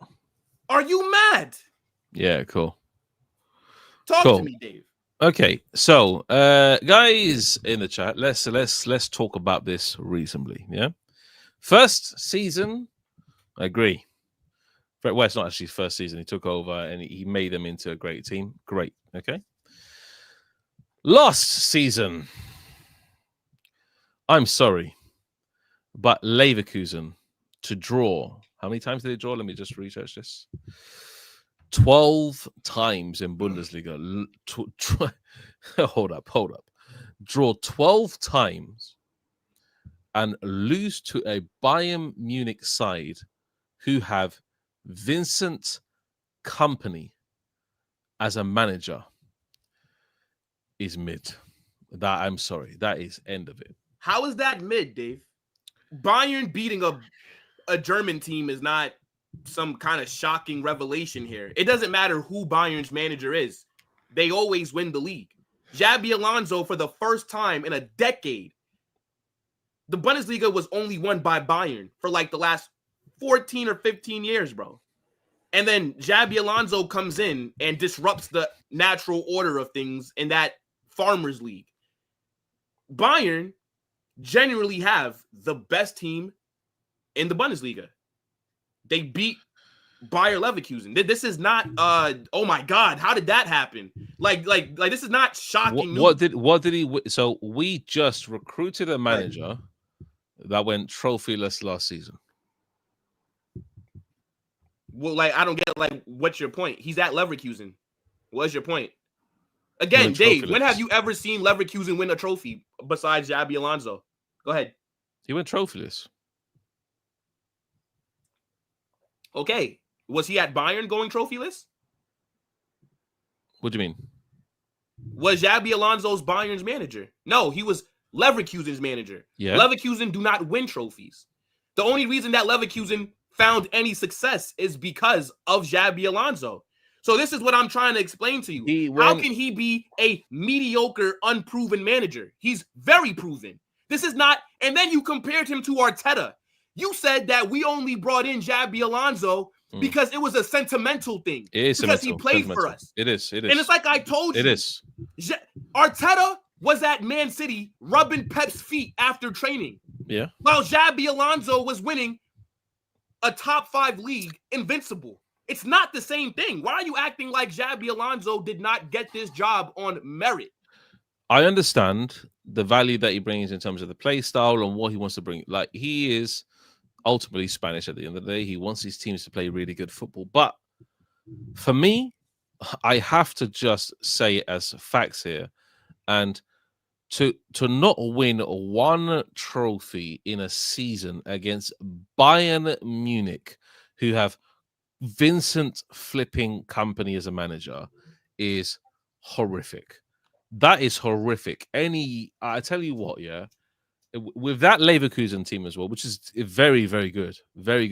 S1: Are you mad?
S2: Yeah, cool.
S1: Talk to me, Dave.
S2: Okay, so guys in the chat, let's talk about this reasonably. Yeah. First season, I agree. Well, it's not actually his first season. He took over and he made them into a great team. Great. Okay. Last season, I'm sorry, but Leverkusen to draw. How many times did they draw? Let me just research this. 12 times in Bundesliga. Hold up. Draw 12 times and lose to a Bayern Munich side who have Vincent Kompany as a manager is mid. I'm sorry. That is end of it.
S1: How is that mid, Dave? Bayern beating a German team is not some kind of shocking revelation here. It doesn't matter who Bayern's manager is. They always win the league. Xabi Alonso, for the first time in a decade, the Bundesliga was only won by Bayern for like the last 14 or 15 years, bro. And then Xabi Alonso comes in and disrupts the natural order of things in that Farmers League. Bayern genuinely have the best team in the Bundesliga. They beat Bayer Leverkusen. This is not oh my god, how did that happen? Like this is not shocking
S2: news. What did he so we just recruited a manager that went trophyless last season.
S1: Well, like I don't get what's your point? He's at Leverkusen. What's your point? Again, Dave, when have you ever seen Leverkusen win a trophy besides Xabi Alonso? Go ahead.
S2: He went trophyless.
S1: Okay. Was he at Bayern going trophyless?
S2: What do you mean?
S1: Was Xabi Alonso's Bayern's manager? No, he was Leverkusen's manager.
S2: Yeah.
S1: Leverkusen do not win trophies. The only reason that Leverkusen found any success is because of Xabi Alonso. So this is what I'm trying to explain to you. How can he be a mediocre, unproven manager? He's very proven. This is not, and then you compared him to Arteta. You said that we only brought in Xabi Alonso because it was a sentimental thing.
S2: It is
S1: because he played for us.
S2: It is.
S1: And it's like I told you.
S2: It is.
S1: Arteta was at Man City rubbing Pep's feet after training.
S2: Yeah.
S1: While Xabi Alonso was winning a top 5 league, invincible. It's not the same thing. Why are you acting like Xabi Alonso did not get this job on merit?
S2: I understand the value that he brings in terms of the play style and what he wants to bring. Like, he is ultimately Spanish at the end of the day. He wants his teams to play really good football. But for me, I have to just say it as facts here. And to not win one trophy in a season against Bayern Munich, who have Vincent flipping Kompany as a manager, is horrific. That is horrific. I tell you what, yeah, with that Leverkusen team as well, which is very, very good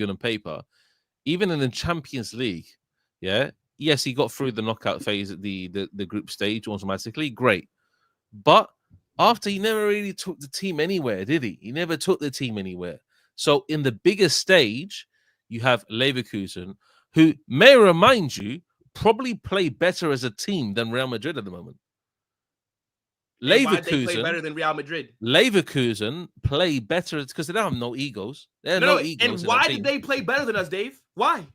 S2: on paper, even in the Champions League, yeah, yes, he got through the knockout phase at the group stage automatically, great. But after, he never really took the team anywhere, did he? He never took the team anywhere. So in the biggest stage, you have Leverkusen, who, may I remind you, probably play better as a team than Real Madrid at the moment.
S1: And why did they play
S2: Leverkusen
S1: better than Real Madrid?
S2: Leverkusen play better because they don't have no egos. There are no egos.
S1: And why did they play better than us, Dave? Why?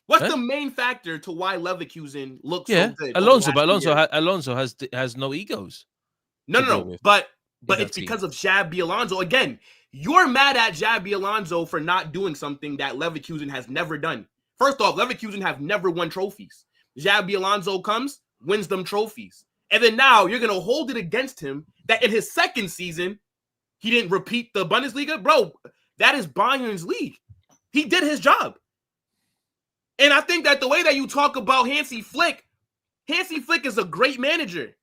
S1: What's the main factor to why Leverkusen looks so good?
S2: Alonso has no egos.
S1: No. But it's because of Xabi Alonso. Again, you're mad at Xabi Alonso for not doing something that Leverkusen has never done. First off, Leverkusen have never won trophies. Xabi Alonso comes, wins them trophies. And then now you're going to hold it against him that in his second season, he didn't repeat the Bundesliga. Bro, that is Bayern's league. He did his job. And I think that the way that you talk about Hansi Flick is a great manager.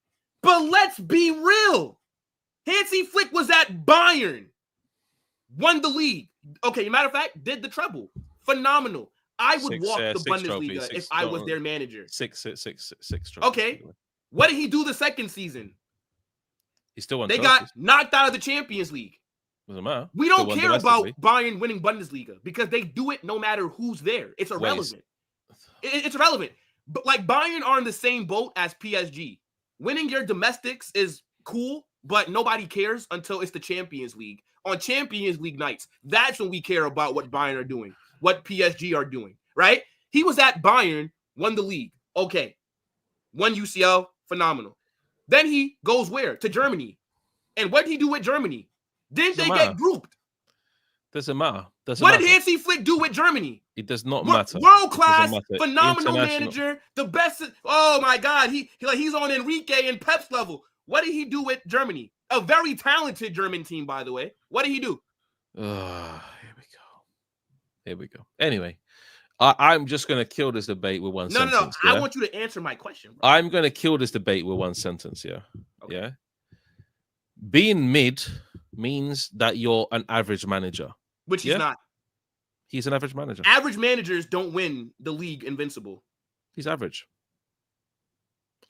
S1: But let's be real. Hansi Flick was at Bayern. Won the league. Okay, matter of fact, did the treble. Phenomenal. I would walk the Bundesliga if I was their manager.
S2: Six trophies.
S1: Okay. What did he do the second season?
S2: He still won.
S1: They got knocked out of the Champions League.
S2: Doesn't matter.
S1: We don't care about Bayern winning Bundesliga because they do it no matter who's there. It's irrelevant. It's irrelevant. But like Bayern are in the same boat as PSG. Winning your domestics is cool, but nobody cares until it's the Champions League. On Champions League nights, that's when we care about what Bayern are doing, what PSG are doing, right? He was at Bayern, won the league. Okay. Won UCL, phenomenal. Then he goes where? To Germany. And what did he do with Germany? Didn't they get grouped?
S2: Doesn't matter.
S1: What did Hansi Flick do with Germany?
S2: It does not matter.
S1: World class, phenomenal manager, the best. Oh my God, he's on Enrique and Pep's level. What did he do with Germany? A very talented German team, by the way. What did he do?
S2: Here we go. Anyway, I'm just going to kill this debate with one sentence.
S1: No. I want you to answer my question, bro.
S2: I'm going to kill this debate with one sentence, yeah?
S1: Okay.
S2: Yeah? Being mid means that you're an average manager.
S1: Which he's not.
S2: He's an average manager.
S1: Average managers don't win the league invincible.
S2: He's average.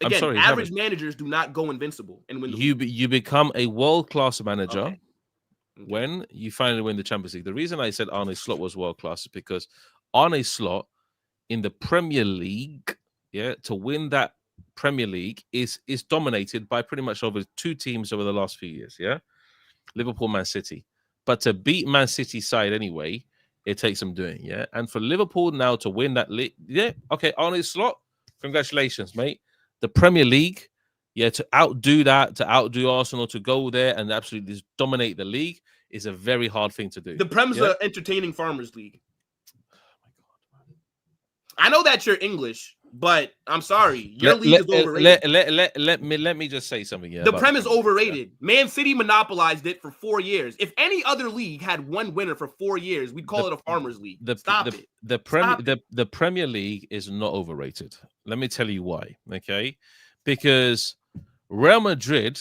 S1: Again, I'm sorry, average managers do not go invincible and win the league.
S2: You become a world-class manager when you finally win the Champions League. The reason I said Arne Slot was world-class is because Arne Slot in the Premier League, to win that Premier League is dominated by pretty much over two teams over the last few years, Liverpool, Man City. But to beat Man City side anyway, it takes some doing, And for Liverpool now to win that league, Arne Slot, congratulations, mate. The Premier League, to outdo Arsenal, to go there and absolutely just dominate the league is a very hard thing to do.
S1: The Prem's an entertaining farmers league. Oh my God, man. I know that you're English, but I'm sorry, your league is overrated.
S2: Let me just say something.
S1: The Prem is overrated. Man City monopolized it for 4 years. If any other league had one winner for 4 years, we'd call it a farmers league. Stop it.
S2: The Premier League is not overrated. Let me tell you why. Okay, because Real Madrid,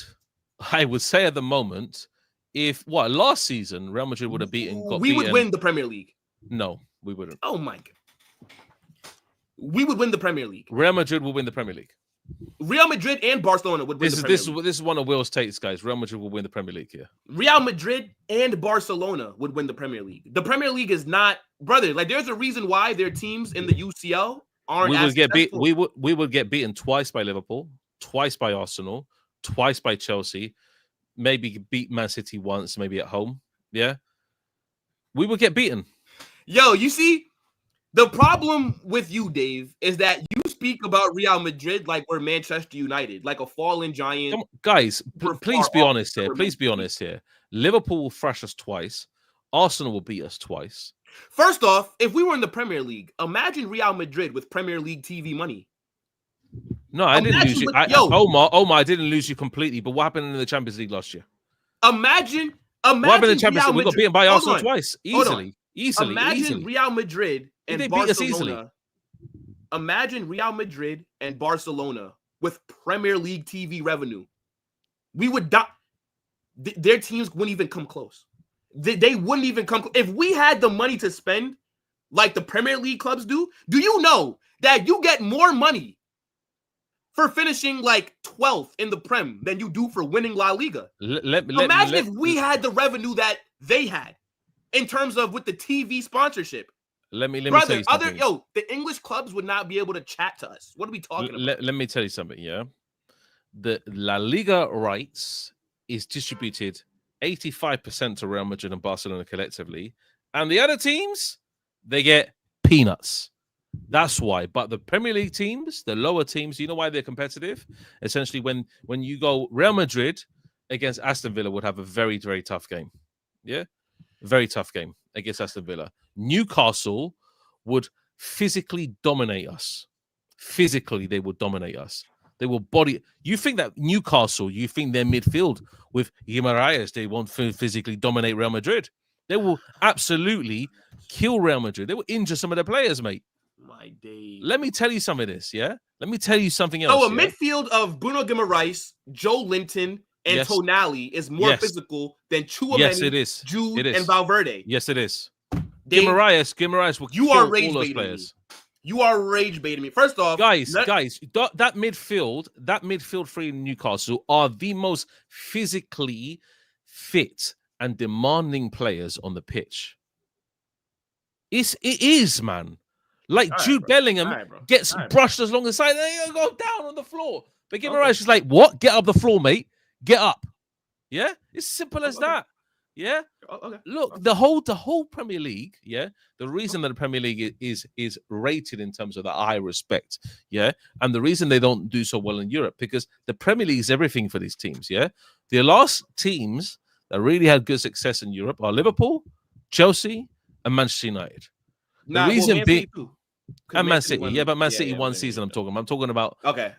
S2: I would say at the moment, last season Real Madrid would have we would
S1: win the Premier League.
S2: No, we wouldn't.
S1: Oh my God. We would win the Premier League.
S2: Real Madrid will win the Premier League.
S1: Real Madrid and Barcelona would win the Premier League.
S2: This is one of Will's takes, guys. Real Madrid will win the Premier League here.
S1: Real Madrid and Barcelona would win the Premier League. The Premier League is not, brother, like there's a reason why their teams in the UCL aren't
S2: we would get beaten twice by Liverpool, twice by Arsenal, twice by Chelsea, maybe beat Man City once, maybe at home. Yeah. We would get beaten.
S1: Yo, you see? The problem with you, Dave, is that you speak about Real Madrid like we're Manchester United, like a fallen giant.
S2: Come on, guys, please be honest here. Please be honest here. Liverpool will thrash us twice. Arsenal will beat us twice.
S1: First off, if we were in the Premier League, imagine Real Madrid with Premier League TV money.
S2: No, I didn't lose you. Omar, I didn't lose you completely. But what happened in the Champions League last year?
S1: Imagine
S2: what happened in the Champions League? We got beaten by Arsenal twice. Easily.
S1: Imagine Real Madrid and Barcelona. Imagine Real Madrid and Barcelona with Premier League TV revenue. We would die. Their teams wouldn't even come close. They wouldn't even come close. If we had the money to spend like the Premier League clubs do you know that you get more money for finishing like 12th in the Prem than you do for winning La Liga? Imagine if we had the revenue that they had. In terms of with the TV sponsorship,
S2: let me tell you something.
S1: The English clubs would not be able to chat to us. What are we talking about?
S2: Let me tell you something. Yeah, the La Liga rights is distributed 85% to Real Madrid and Barcelona collectively, and the other teams, they get peanuts. That's why. But the Premier League teams, the lower teams, you know why they're competitive? Essentially, when you go Real Madrid against Aston Villa would have a very, very tough game. Yeah? Very tough game against Aston Villa. Newcastle would physically dominate us. Physically, they would dominate us. They will body. You think that Newcastle, you think their midfield with Guimaraes, they won't physically dominate Real Madrid. They will absolutely kill Real Madrid. They will injure some of their players, mate.
S1: My day.
S2: Let me tell you some of this, yeah? Let me tell you something else.
S1: Oh, a midfield of Bruno Guimaraes, Joe Linton, and Tonali is more physical than Tchouaméni, Jude, and Valverde.
S2: Yes, it is.
S1: Dave,
S2: Guimaraes will kill all those players.
S1: You are rage baiting me. First off,
S2: guys, that midfield three in Newcastle are the most physically fit and demanding players on the pitch. It is, man. Like Jude Bellingham gets brushed as long as side, they go down on the floor. But Guimaraes is like, what? Get up the floor, mate. Get up. Yeah, it's simple as that. Yeah. Look, the whole Premier League. Yeah, the reason that the Premier League is rated in terms of that high respect. Yeah, and the reason they don't do so well in Europe because the Premier League is everything for these teams. Yeah, the last teams that really had good success in Europe are Liverpool, Chelsea, and Manchester United. The reason being, and Man City. Yeah, but Man City one season. I'm talking about.
S1: Okay.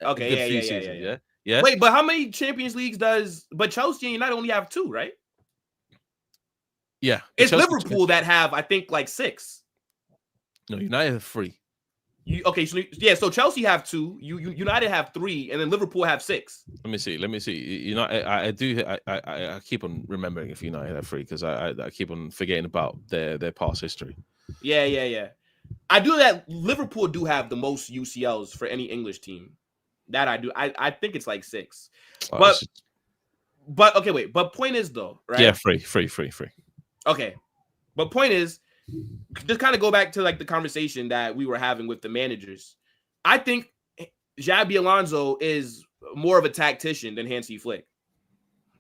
S1: Yeah. Wait, but how many Champions Leagues does? But Chelsea and United only have 2, right?
S2: Yeah,
S1: it's Liverpool that have, I think, like 6.
S2: No, United have 3.
S1: So Chelsea have 2, United have 3, and then Liverpool have 6.
S2: Let me see. United, I keep on remembering if United have 3 because I keep on forgetting about their past history.
S1: Yeah. I do that. Liverpool do have the most UCLs for any English team. That I do. I think it's like 6. But okay, wait. But point is though, right?
S2: Yeah, free.
S1: Okay, but point is, just kind of go back to like the conversation that we were having with the managers. I think Xabi Alonso is more of a tactician than Hansi Flick.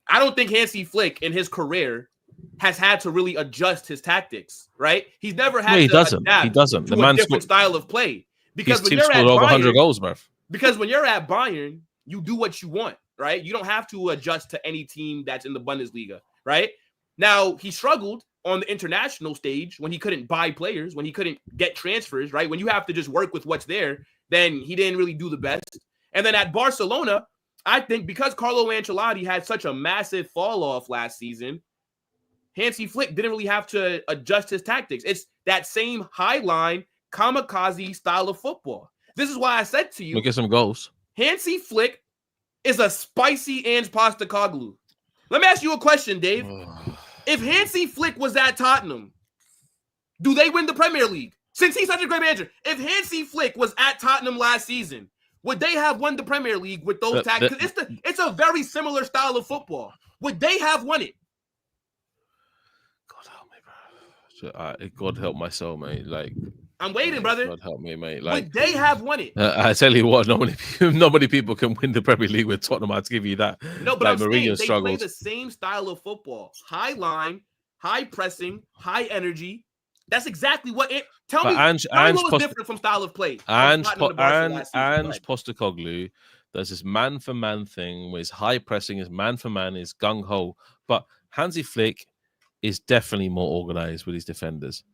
S1: I don't think Hansi Flick in his career has had to really adjust his tactics, right? He's never had to adapt
S2: he doesn't.
S1: To a different style of play. Because
S2: when you're at over 100 goals, bro.
S1: Because when you're at Bayern, you do what you want, right? You don't have to adjust to any team that's in the Bundesliga, right? Now, he struggled on the international stage when he couldn't buy players, when he couldn't get transfers, right? When you have to just work with what's there, then he didn't really do the best. And then at Barcelona, I think because Carlo Ancelotti had such a massive fall off last season, Hansi Flick didn't really have to adjust his tactics. It's that same high line, kamikaze style of football. This is why I said to you,
S2: we'll get some goals.
S1: Hansi Flick is a spicy Ange Postecoglou. Let me ask you a question, Dave. If Hansi Flick was at Tottenham, do they win the Premier League? Since he's such a great manager, if Hansi Flick was at Tottenham last season, would they have won the Premier League with those tactics? It's a very similar style of football. Would they have won it?
S2: God help me, bro. God help my soul, mate. Like,
S1: I'm waiting, brother.
S2: God help me, mate. Like,
S1: would they have won it?
S2: I tell you what, nobody people can win the Premier League with Tottenham. I'd give you that.
S1: No, but like, I'm saying they play the same style of football: high line, high pressing, high energy. That's exactly what it. Tell me what was different from style of play.
S2: Ange Postecoglou does this man for man thing where his high pressing is man for man, is gung ho. But Hansi Flick is definitely more organized with his defenders.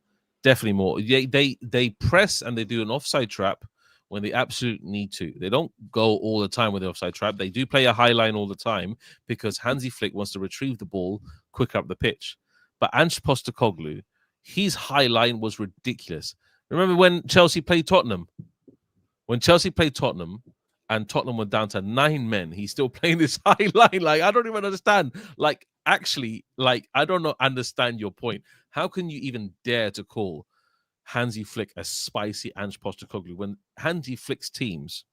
S2: Definitely more. They press and they do an offside trap when they absolutely need to. They don't go all the time with the offside trap. They do play a high line all the time because Hansi Flick wants to retrieve the ball quicker up the pitch. But Ange Postecoglou, his high line was ridiculous. Remember when Chelsea played Tottenham? When Chelsea played Tottenham and Tottenham were down to 9 men, he's still playing this high line. Like, I don't even understand. Like, actually, like, I don't understand your point. How can you even dare to call Hansi Flick a spicy Ange Postecoglou when Hansi Flick's teams,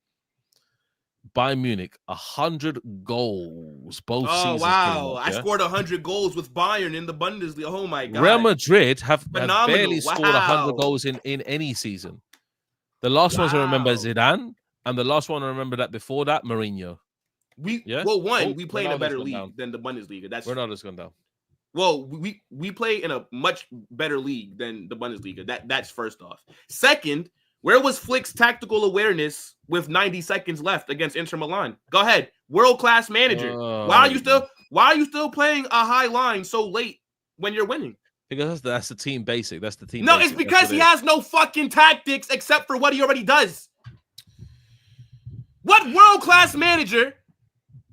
S2: Bayern Munich, 100 goals both seasons? Oh,
S1: wow. I scored 100 goals with Bayern in the Bundesliga. Oh, my God.
S2: Real Madrid have barely scored 100 goals in any season. The last ones I remember is Zidane, and the last one I remember that before that, Mourinho.
S1: We we play in a
S2: Ronaldo's
S1: better
S2: gone
S1: league
S2: down.
S1: than the Bundesliga. That's
S2: Ronaldo's gone down.
S1: well, we play in a much better league than the Bundesliga. That's first off. Second, where was Flick's tactical awareness with 90 seconds left against Inter Milan? Go ahead, world-class manager. Why are you still playing a high line so late when you're winning?
S2: Because that's the team basic. That's the team.
S1: No,
S2: basic.
S1: It's because he has no fucking tactics except for what he already does. What world-class manager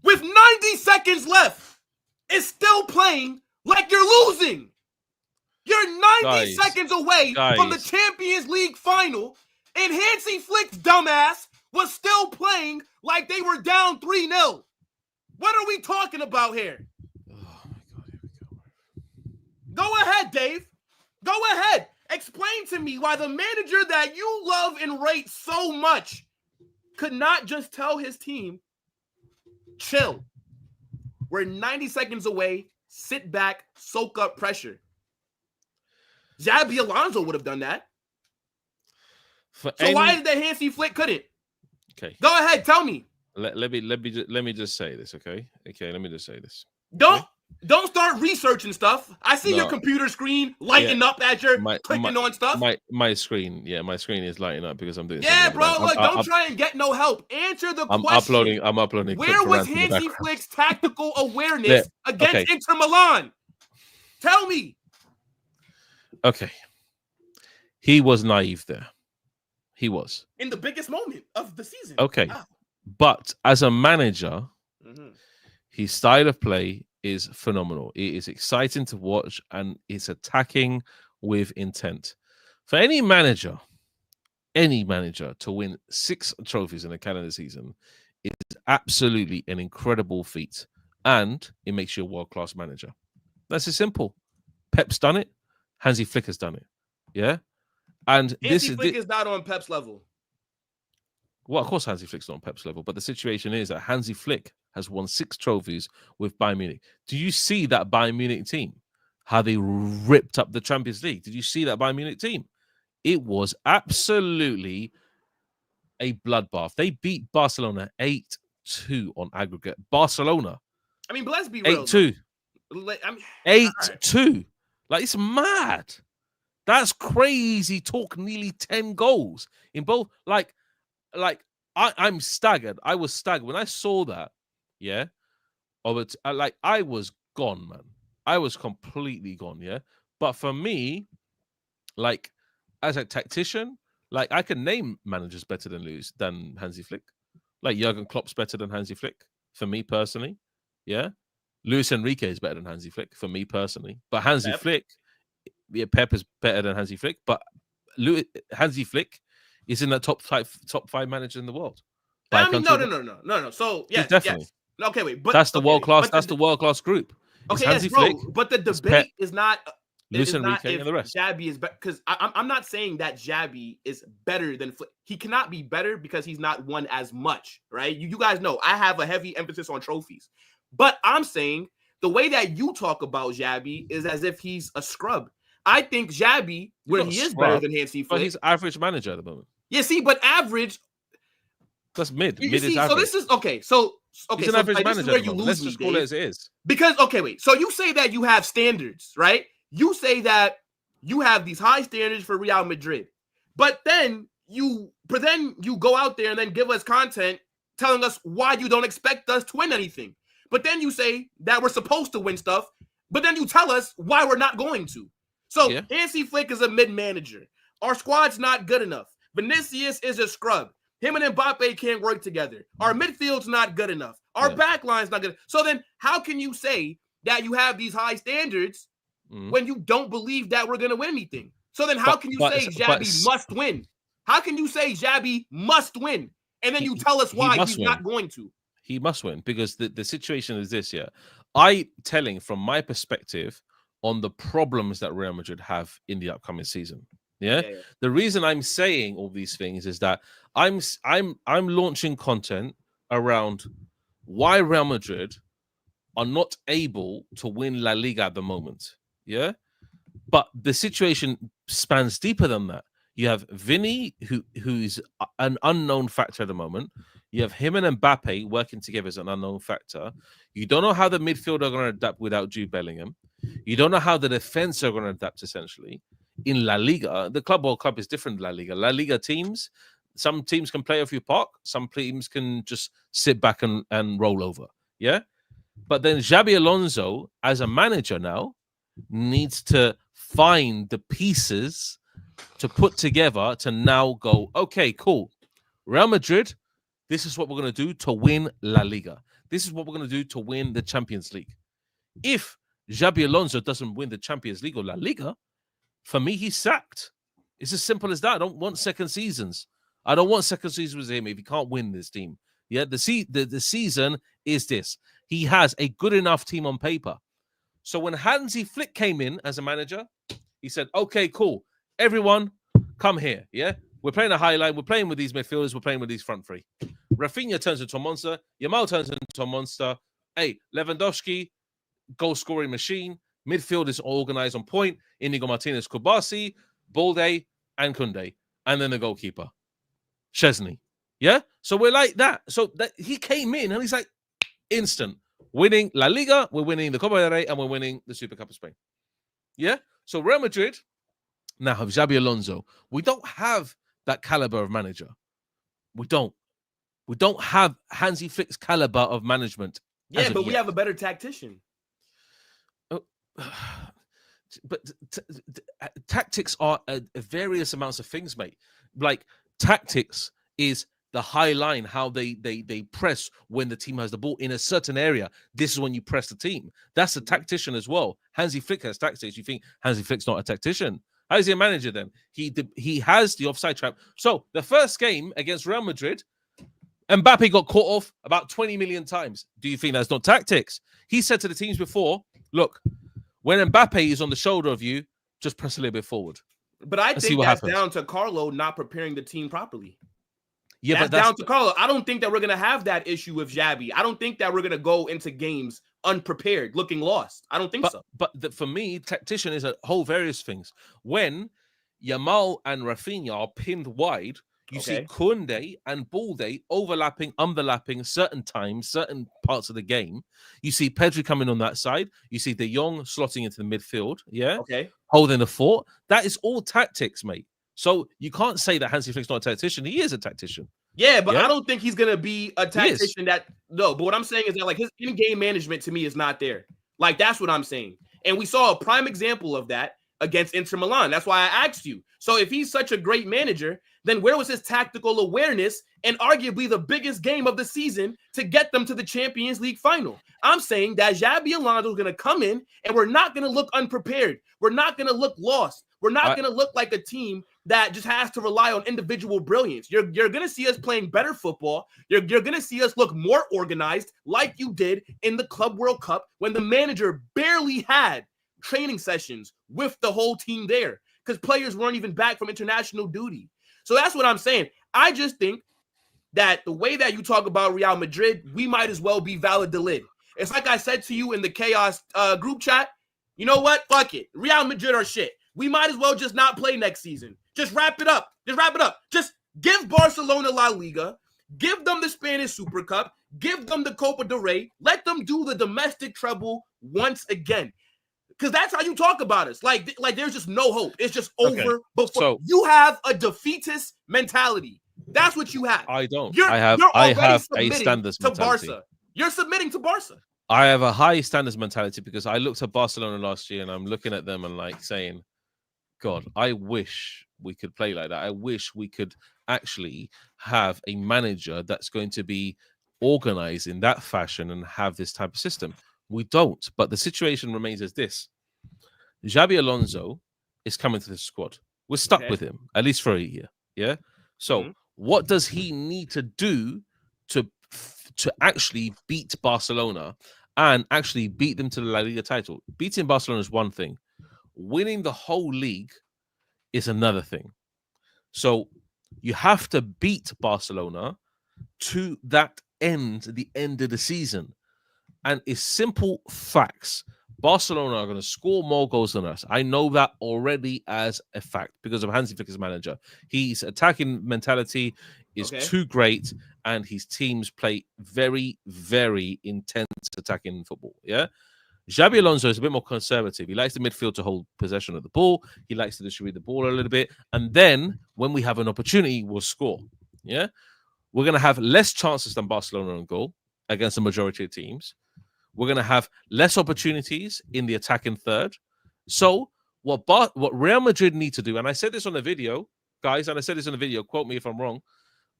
S1: with 90 seconds left is still playing like you're losing? You're 90 seconds away from the Champions League final, and Hansi Flick's dumbass was still playing like they were down 3-0. What are we talking about here?
S2: Oh my God, here we go.
S1: Go ahead, Dave. Go ahead. Explain to me why the manager that you love and rate so much could not just tell his team, chill. We're 90 seconds away. Sit back, soak up pressure. Xabi Alonso would have done that. Why is it that Hansi Flick couldn't?
S2: Okay.
S1: Go ahead, tell me.
S2: Let me just say this, okay? Okay, let me just say this.
S1: Don't start researching stuff. I see your computer screen lighting up as you're clicking on stuff.
S2: My screen is lighting up because I'm doing
S1: something. Yeah, bro. Look, don't try and get no help. Answer the question.
S2: I'm uploading.
S1: Where was Hansi Flick's tactical awareness against Inter Milan? Tell me.
S2: Okay. He was naive there. He was.
S1: In the biggest moment of the season.
S2: Okay. Wow. But as a manager, his style of play is phenomenal. It is exciting to watch, and it's attacking with intent. For any manager to win 6 trophies in a calendar season is absolutely an incredible feat, and it makes you a world-class manager. That's as simple. Pep's done it. Hansi Flick has done it. Yeah? And
S1: Hansi Flick is not on Pep's level.
S2: Well, of course, Hansi Flick's not on Pep's level, but the situation is that Hansi Flick has won 6 trophies with Bayern Munich. Do you see that Bayern Munich team? How they ripped up the Champions League? Did you see that Bayern Munich team? It was absolutely a bloodbath. They beat Barcelona 8-2 on aggregate. Barcelona.
S1: I mean, but let's be real.
S2: 8-2. 8-2. Like, it's mad. That's crazy talk. Nearly 10 goals in both. I'm staggered. I was staggered when I saw that. Yeah. I was gone, man. I was completely gone. Yeah. But for me, like, as a tactician, like, I can name managers better than Hansi Flick. Like, Jurgen Klopp's better than Hansi Flick for me personally. Yeah. Luis Enrique is better than Hansi Flick for me personally. But Hansi Flick, Pep is better than Hansi Flick. But Hansi Flick is in the top 5 managers in the world.
S1: I mean, no. So yes, definitely. Yes. Okay, wait, but
S2: that's the world class. That's the world class group.
S1: Okay, yes, bro. But the debate is not.
S2: Luis Enrique and the rest.
S1: Xabi is better because I'm not saying that Xabi is better than Flick. He cannot be better because he's not won as much, right? You guys know I have a heavy emphasis on trophies, but I'm saying the way that you talk about Xabi is as if he's a scrub. I think Xabi, where he is better than Hansi Flick,
S2: but he's average manager at the moment.
S1: Yeah, see, but average.
S2: That's mid. Mid is
S1: average. So this is okay. So
S2: he's an average manager. This is where you lose. Let's just call it as it is.
S1: Because wait. So you say that you have standards, right? You say that you have these high standards for Real Madrid, but then you go out there and then give us content telling us why you don't expect us to win anything. But then you say that we're supposed to win stuff, but then you tell us why we're not going to. So Hansi Flick is a mid manager. Our squad's not good enough. Vinicius is a scrub. Him and Mbappe can't work together. Our midfield's not good enough. Our backline's not good. So then how can you say that you have these high standards when you don't believe that we're going to win anything? So then how can you say Xabi must win? How can you say Xabi must win? And then you tell us why he's not going to.
S2: He must win because the situation is this, I telling from my perspective on the problems that Real Madrid have in the upcoming season. Yeah. The reason I'm saying all these things is that I'm launching content around why Real Madrid are not able to win La Liga at the moment. Yeah. But the situation spans deeper than that. You have Vinny, who is an unknown factor at the moment. You have him and Mbappe working together as an unknown factor. You don't know how the midfield are going to adapt without Jude Bellingham. You don't know how the defense are going to adapt, essentially. In La Liga, the Club World Cup is different. La Liga teams, some teams can play off your park. Some teams can just sit back and roll over. Yeah? But then Xabi Alonso, as a manager now, needs to find the pieces to put together to now go, okay, cool. Real Madrid, this is what we're going to do to win La Liga. This is what we're going to do to win the Champions League. If Xabi Alonso doesn't win the Champions League or La Liga, for me, he's sacked. It's as simple as that. I don't want second seasons. I don't want second seasons with him if he can't win this team. Yeah, the season is this. He has a good enough team on paper. So when Hansi Flick came in as a manager, he said, okay, cool. Everyone, come here. Yeah, we're playing a high line. We're playing with these midfielders. We're playing with these front three. Rafinha turns into a monster. Yamal turns into a monster. Hey, Lewandowski, goal-scoring machine. Midfield is organized on point. Inigo Martinez, Kubasi, Balde, and Koundé. And then the goalkeeper, Szczesny. Yeah? So we're like that. So that he came in and he's like, instant. Winning La Liga, we're winning the Copa del Rey, and we're winning the Super Cup of Spain. Yeah? So Real Madrid now have Xabi Alonso. We don't have that caliber of manager. We don't. We don't have Hansi Flick's caliber of management.
S1: Yeah, but we have a better tactician.
S2: But tactics are various amounts of things, mate. Like tactics is the high line, how they press when the team has the ball in a certain area. This is when you press the team. That's a tactician as well. Hansi Flick has tactics. You think Hansi Flick's not a tactician? How is he a manager then? He has the offside trap. So the first game against Real Madrid, Mbappe got caught off about 20 million times. Do you think that's not tactics? He said to the teams before, look, when Mbappe is on the shoulder of you, just press a little bit forward.
S1: But I think that's down to Carlo not preparing the team properly.
S2: Yeah,
S1: that's down to Carlo. I don't think that we're going to have that issue with Xabi. I don't think that we're going to go into games unprepared, looking lost. I don't think so.
S2: But for me, tactician is a whole various things. When Yamal and Rafinha are pinned wide, you see Koundé and Balde overlapping, underlapping certain times, certain parts of the game. You see Pedri coming on that side. You see De Jong slotting into the midfield. Yeah. Okay. Holding the fort. That is all tactics, mate. So you can't say that Hansi Flick's not a tactician. He is a tactician.
S1: Yeah, but I don't think he's going to be a tactician but what I'm saying is that like his in-game management to me is not there. Like that's what I'm saying. And we saw a prime example of that against Inter Milan. That's why I asked you. So if he's such a great manager, then where was his tactical awareness and arguably the biggest game of the season to get them to the Champions League final? I'm saying that Xabi Alonso is going to come in and we're not going to look unprepared. We're not going to look lost. We're not going to look like a team that just has to rely on individual brilliance. You're going to see us playing better football. You're going to see us look more organized like you did in the Club World Cup when the manager barely had training sessions with the whole team there because players weren't even back from international duty. So that's what I'm saying. I just think that the way that you talk about Real Madrid, we might as well be Valladolid. It's like I said to you in the Chaos group chat, you know what? Fuck it. Real Madrid are shit. We might as well just not play next season. Just wrap it up. Just give Barcelona La Liga. Give them the Spanish Super Cup. Give them the Copa del Rey. Let them do the domestic treble once again. Because that's how you talk about us. Like there's just no hope. It's just over before. You have a defeatist mentality. That's what you have.
S2: I don't. I have a standards mentality.
S1: Barca. You're submitting to Barca.
S2: I have a high standards mentality because I looked at Barcelona last year and I'm looking at them and like saying, God, I wish we could play like that. I wish we could actually have a manager that's going to be organized in that fashion and have this type of system. We don't. But the situation remains as this. Xabi Alonso is coming to the squad. We're stuck with him, at least for a year. Yeah. So what does he need to do to actually beat Barcelona and actually beat them to the La Liga title? Beating Barcelona is one thing. Winning the whole league is another thing. So you have to beat Barcelona to that end, the end of the season. And it's simple facts. Barcelona are going to score more goals than us. I know that already as a fact because of Hansi Flick as manager. His attacking mentality is too great and his teams play very, very intense attacking football. Yeah. Xabi Alonso is a bit more conservative. He likes the midfield to hold possession of the ball. He likes to distribute the ball a little bit. And then when we have an opportunity, we'll score. Yeah. We're going to have less chances than Barcelona on goal against the majority of teams. We're going to have less opportunities in the attacking third. So what Real Madrid need to do, and I said this on the video, guys, and I said this in the video, quote me if I'm wrong.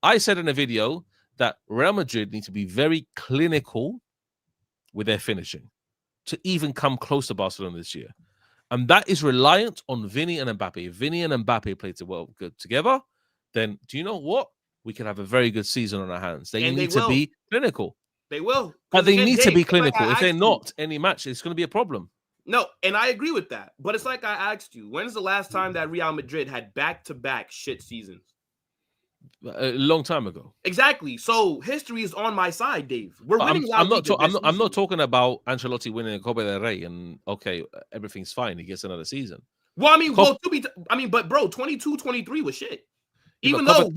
S2: I said in the video that Real Madrid need to be very clinical with their finishing to even come close to Barcelona this year. And that is reliant on Vinny and Mbappe. If Vinny and Mbappe play good together, then do you know what? We can have a very good season on our hands. They need to be clinical.
S1: They will.
S2: But they need to be clinical. If they're not, any match, it's going to be a problem.
S1: No, and I agree with that. But it's like I asked you, when's the last time that Real Madrid had back-to-back shit seasons?
S2: A long time ago.
S1: Exactly. So history is on my side, Dave. We're winning.
S2: I'm not talking about Ancelotti winning a Copa del Rey and okay, everything's fine. He gets another season.
S1: Well, but bro, 22-23 was shit. Even though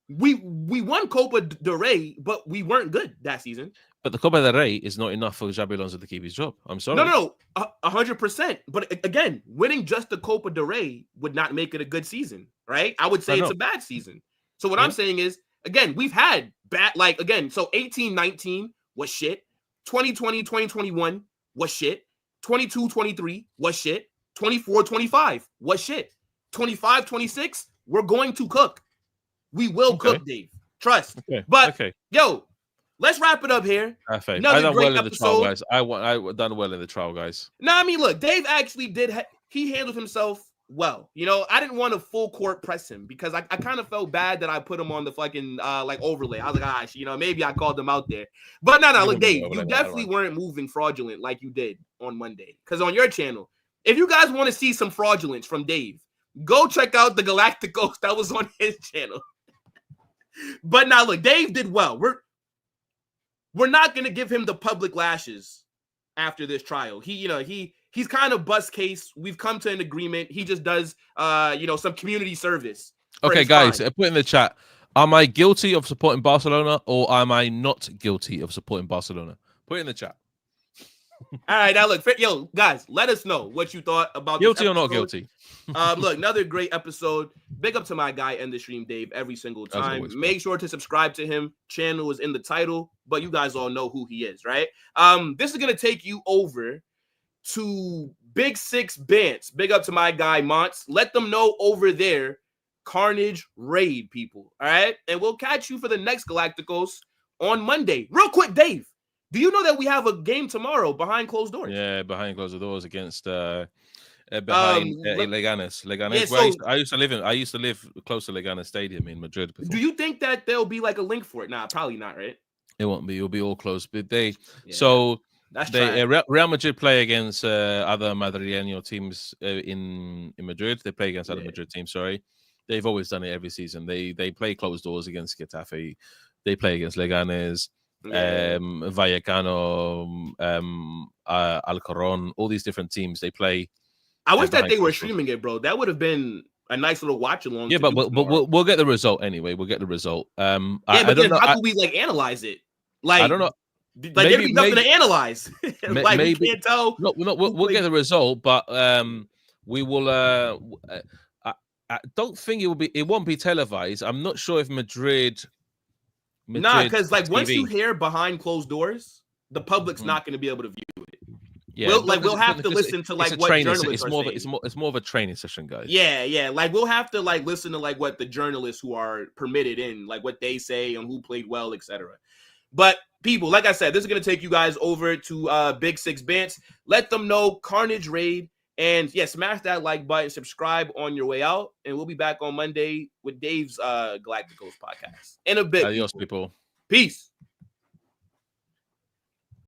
S1: we won Copa del Rey, but we weren't good that season.
S2: But the Copa del Rey is not enough for Xabi Alonso to keep his job. I'm sorry.
S1: No, 100%. But again, winning just the Copa del Rey would not make it a good season, right? I would say it's a bad season. So what I'm saying is, again, we've had bad, so 18-19 was shit. 2020-2021 was shit. 22-23 was shit. 24-25 was shit. 25-26, we're going to cook. We will cook, Dave. Trust. Yo, let's wrap it up here.
S2: I've done well in the trial, guys. I've done well in the trial, guys.
S1: No, I mean, look, Dave actually he handled himself well. You know, I didn't want to full court press him because I kind of felt bad that I put him on the fucking overlay. I was like, maybe I called him out there. But no, look, Dave, you definitely weren't moving fraudulent like you did on Monday. Because on your channel, if you guys want to see some fraudulence from Dave, go check out the Galacticos that was on his channel. But now, look, Dave did well. We're not gonna give him the public lashes after this trial. He's kind of bust case. We've come to an agreement. He just does, some community service.
S2: Okay, guys, put in the chat. Am I guilty of supporting Barcelona or am I not guilty of supporting Barcelona? Put it in the chat.
S1: All right, now look, guys, let us know what you thought about
S2: guilty or not guilty.
S1: Look, another great episode. Big up to my guy in the stream, Dave, every single time. Always, make sure to subscribe to him. Channel is in the title, but you guys all know who he is, right? This is gonna take you over to Big Six Bants. Big up to my guy Monts. Let them know over there. Carnage Raid, people. All right, and we'll catch you for the next Galacticos on Monday. Real quick, Dave. Do you know that we have a game tomorrow behind closed doors?
S2: Yeah, behind closed doors against Leganes.
S1: Yeah,
S2: I used to live close to Leganes Stadium in Madrid before.
S1: Do you think that there'll be like a link for it? Nah, probably not, right?
S2: It won't be. It'll be all closed. But Real Madrid play against other Madrileño teams in Madrid. They play against other Madrid teams. Sorry, they've always done it every season. They play closed doors against Getafe. They play against Leganes. Vallecano, Alcorón, all these different teams they play.
S1: I wish that they were streaming it, bro. That would have been a nice little watch along.
S2: Yeah, but we'll get the result anyway. We'll get the result.
S1: How could we analyze it? I don't know. There'd be nothing to analyze. We can't tell.
S2: No, we'll get the result, but we will. I don't think it won't be televised. I'm not sure if Madrid.
S1: Nah, because once you hear behind closed doors, the public's not going to be able to view it.
S2: Yeah,
S1: we'll have to listen to what journalists are saying.
S2: It's more of a training session, guys.
S1: Yeah. We'll have to listen to what the journalists who are permitted in, what they say and who played well, etc. But people, like I said, this is going to take you guys over to Big Six Bants. Let them know Carnage Raid. And smash that like button, subscribe on your way out, and we'll be back on Monday with Dave's Galacticos podcast. In a bit.
S2: Adios, people.
S1: Peace.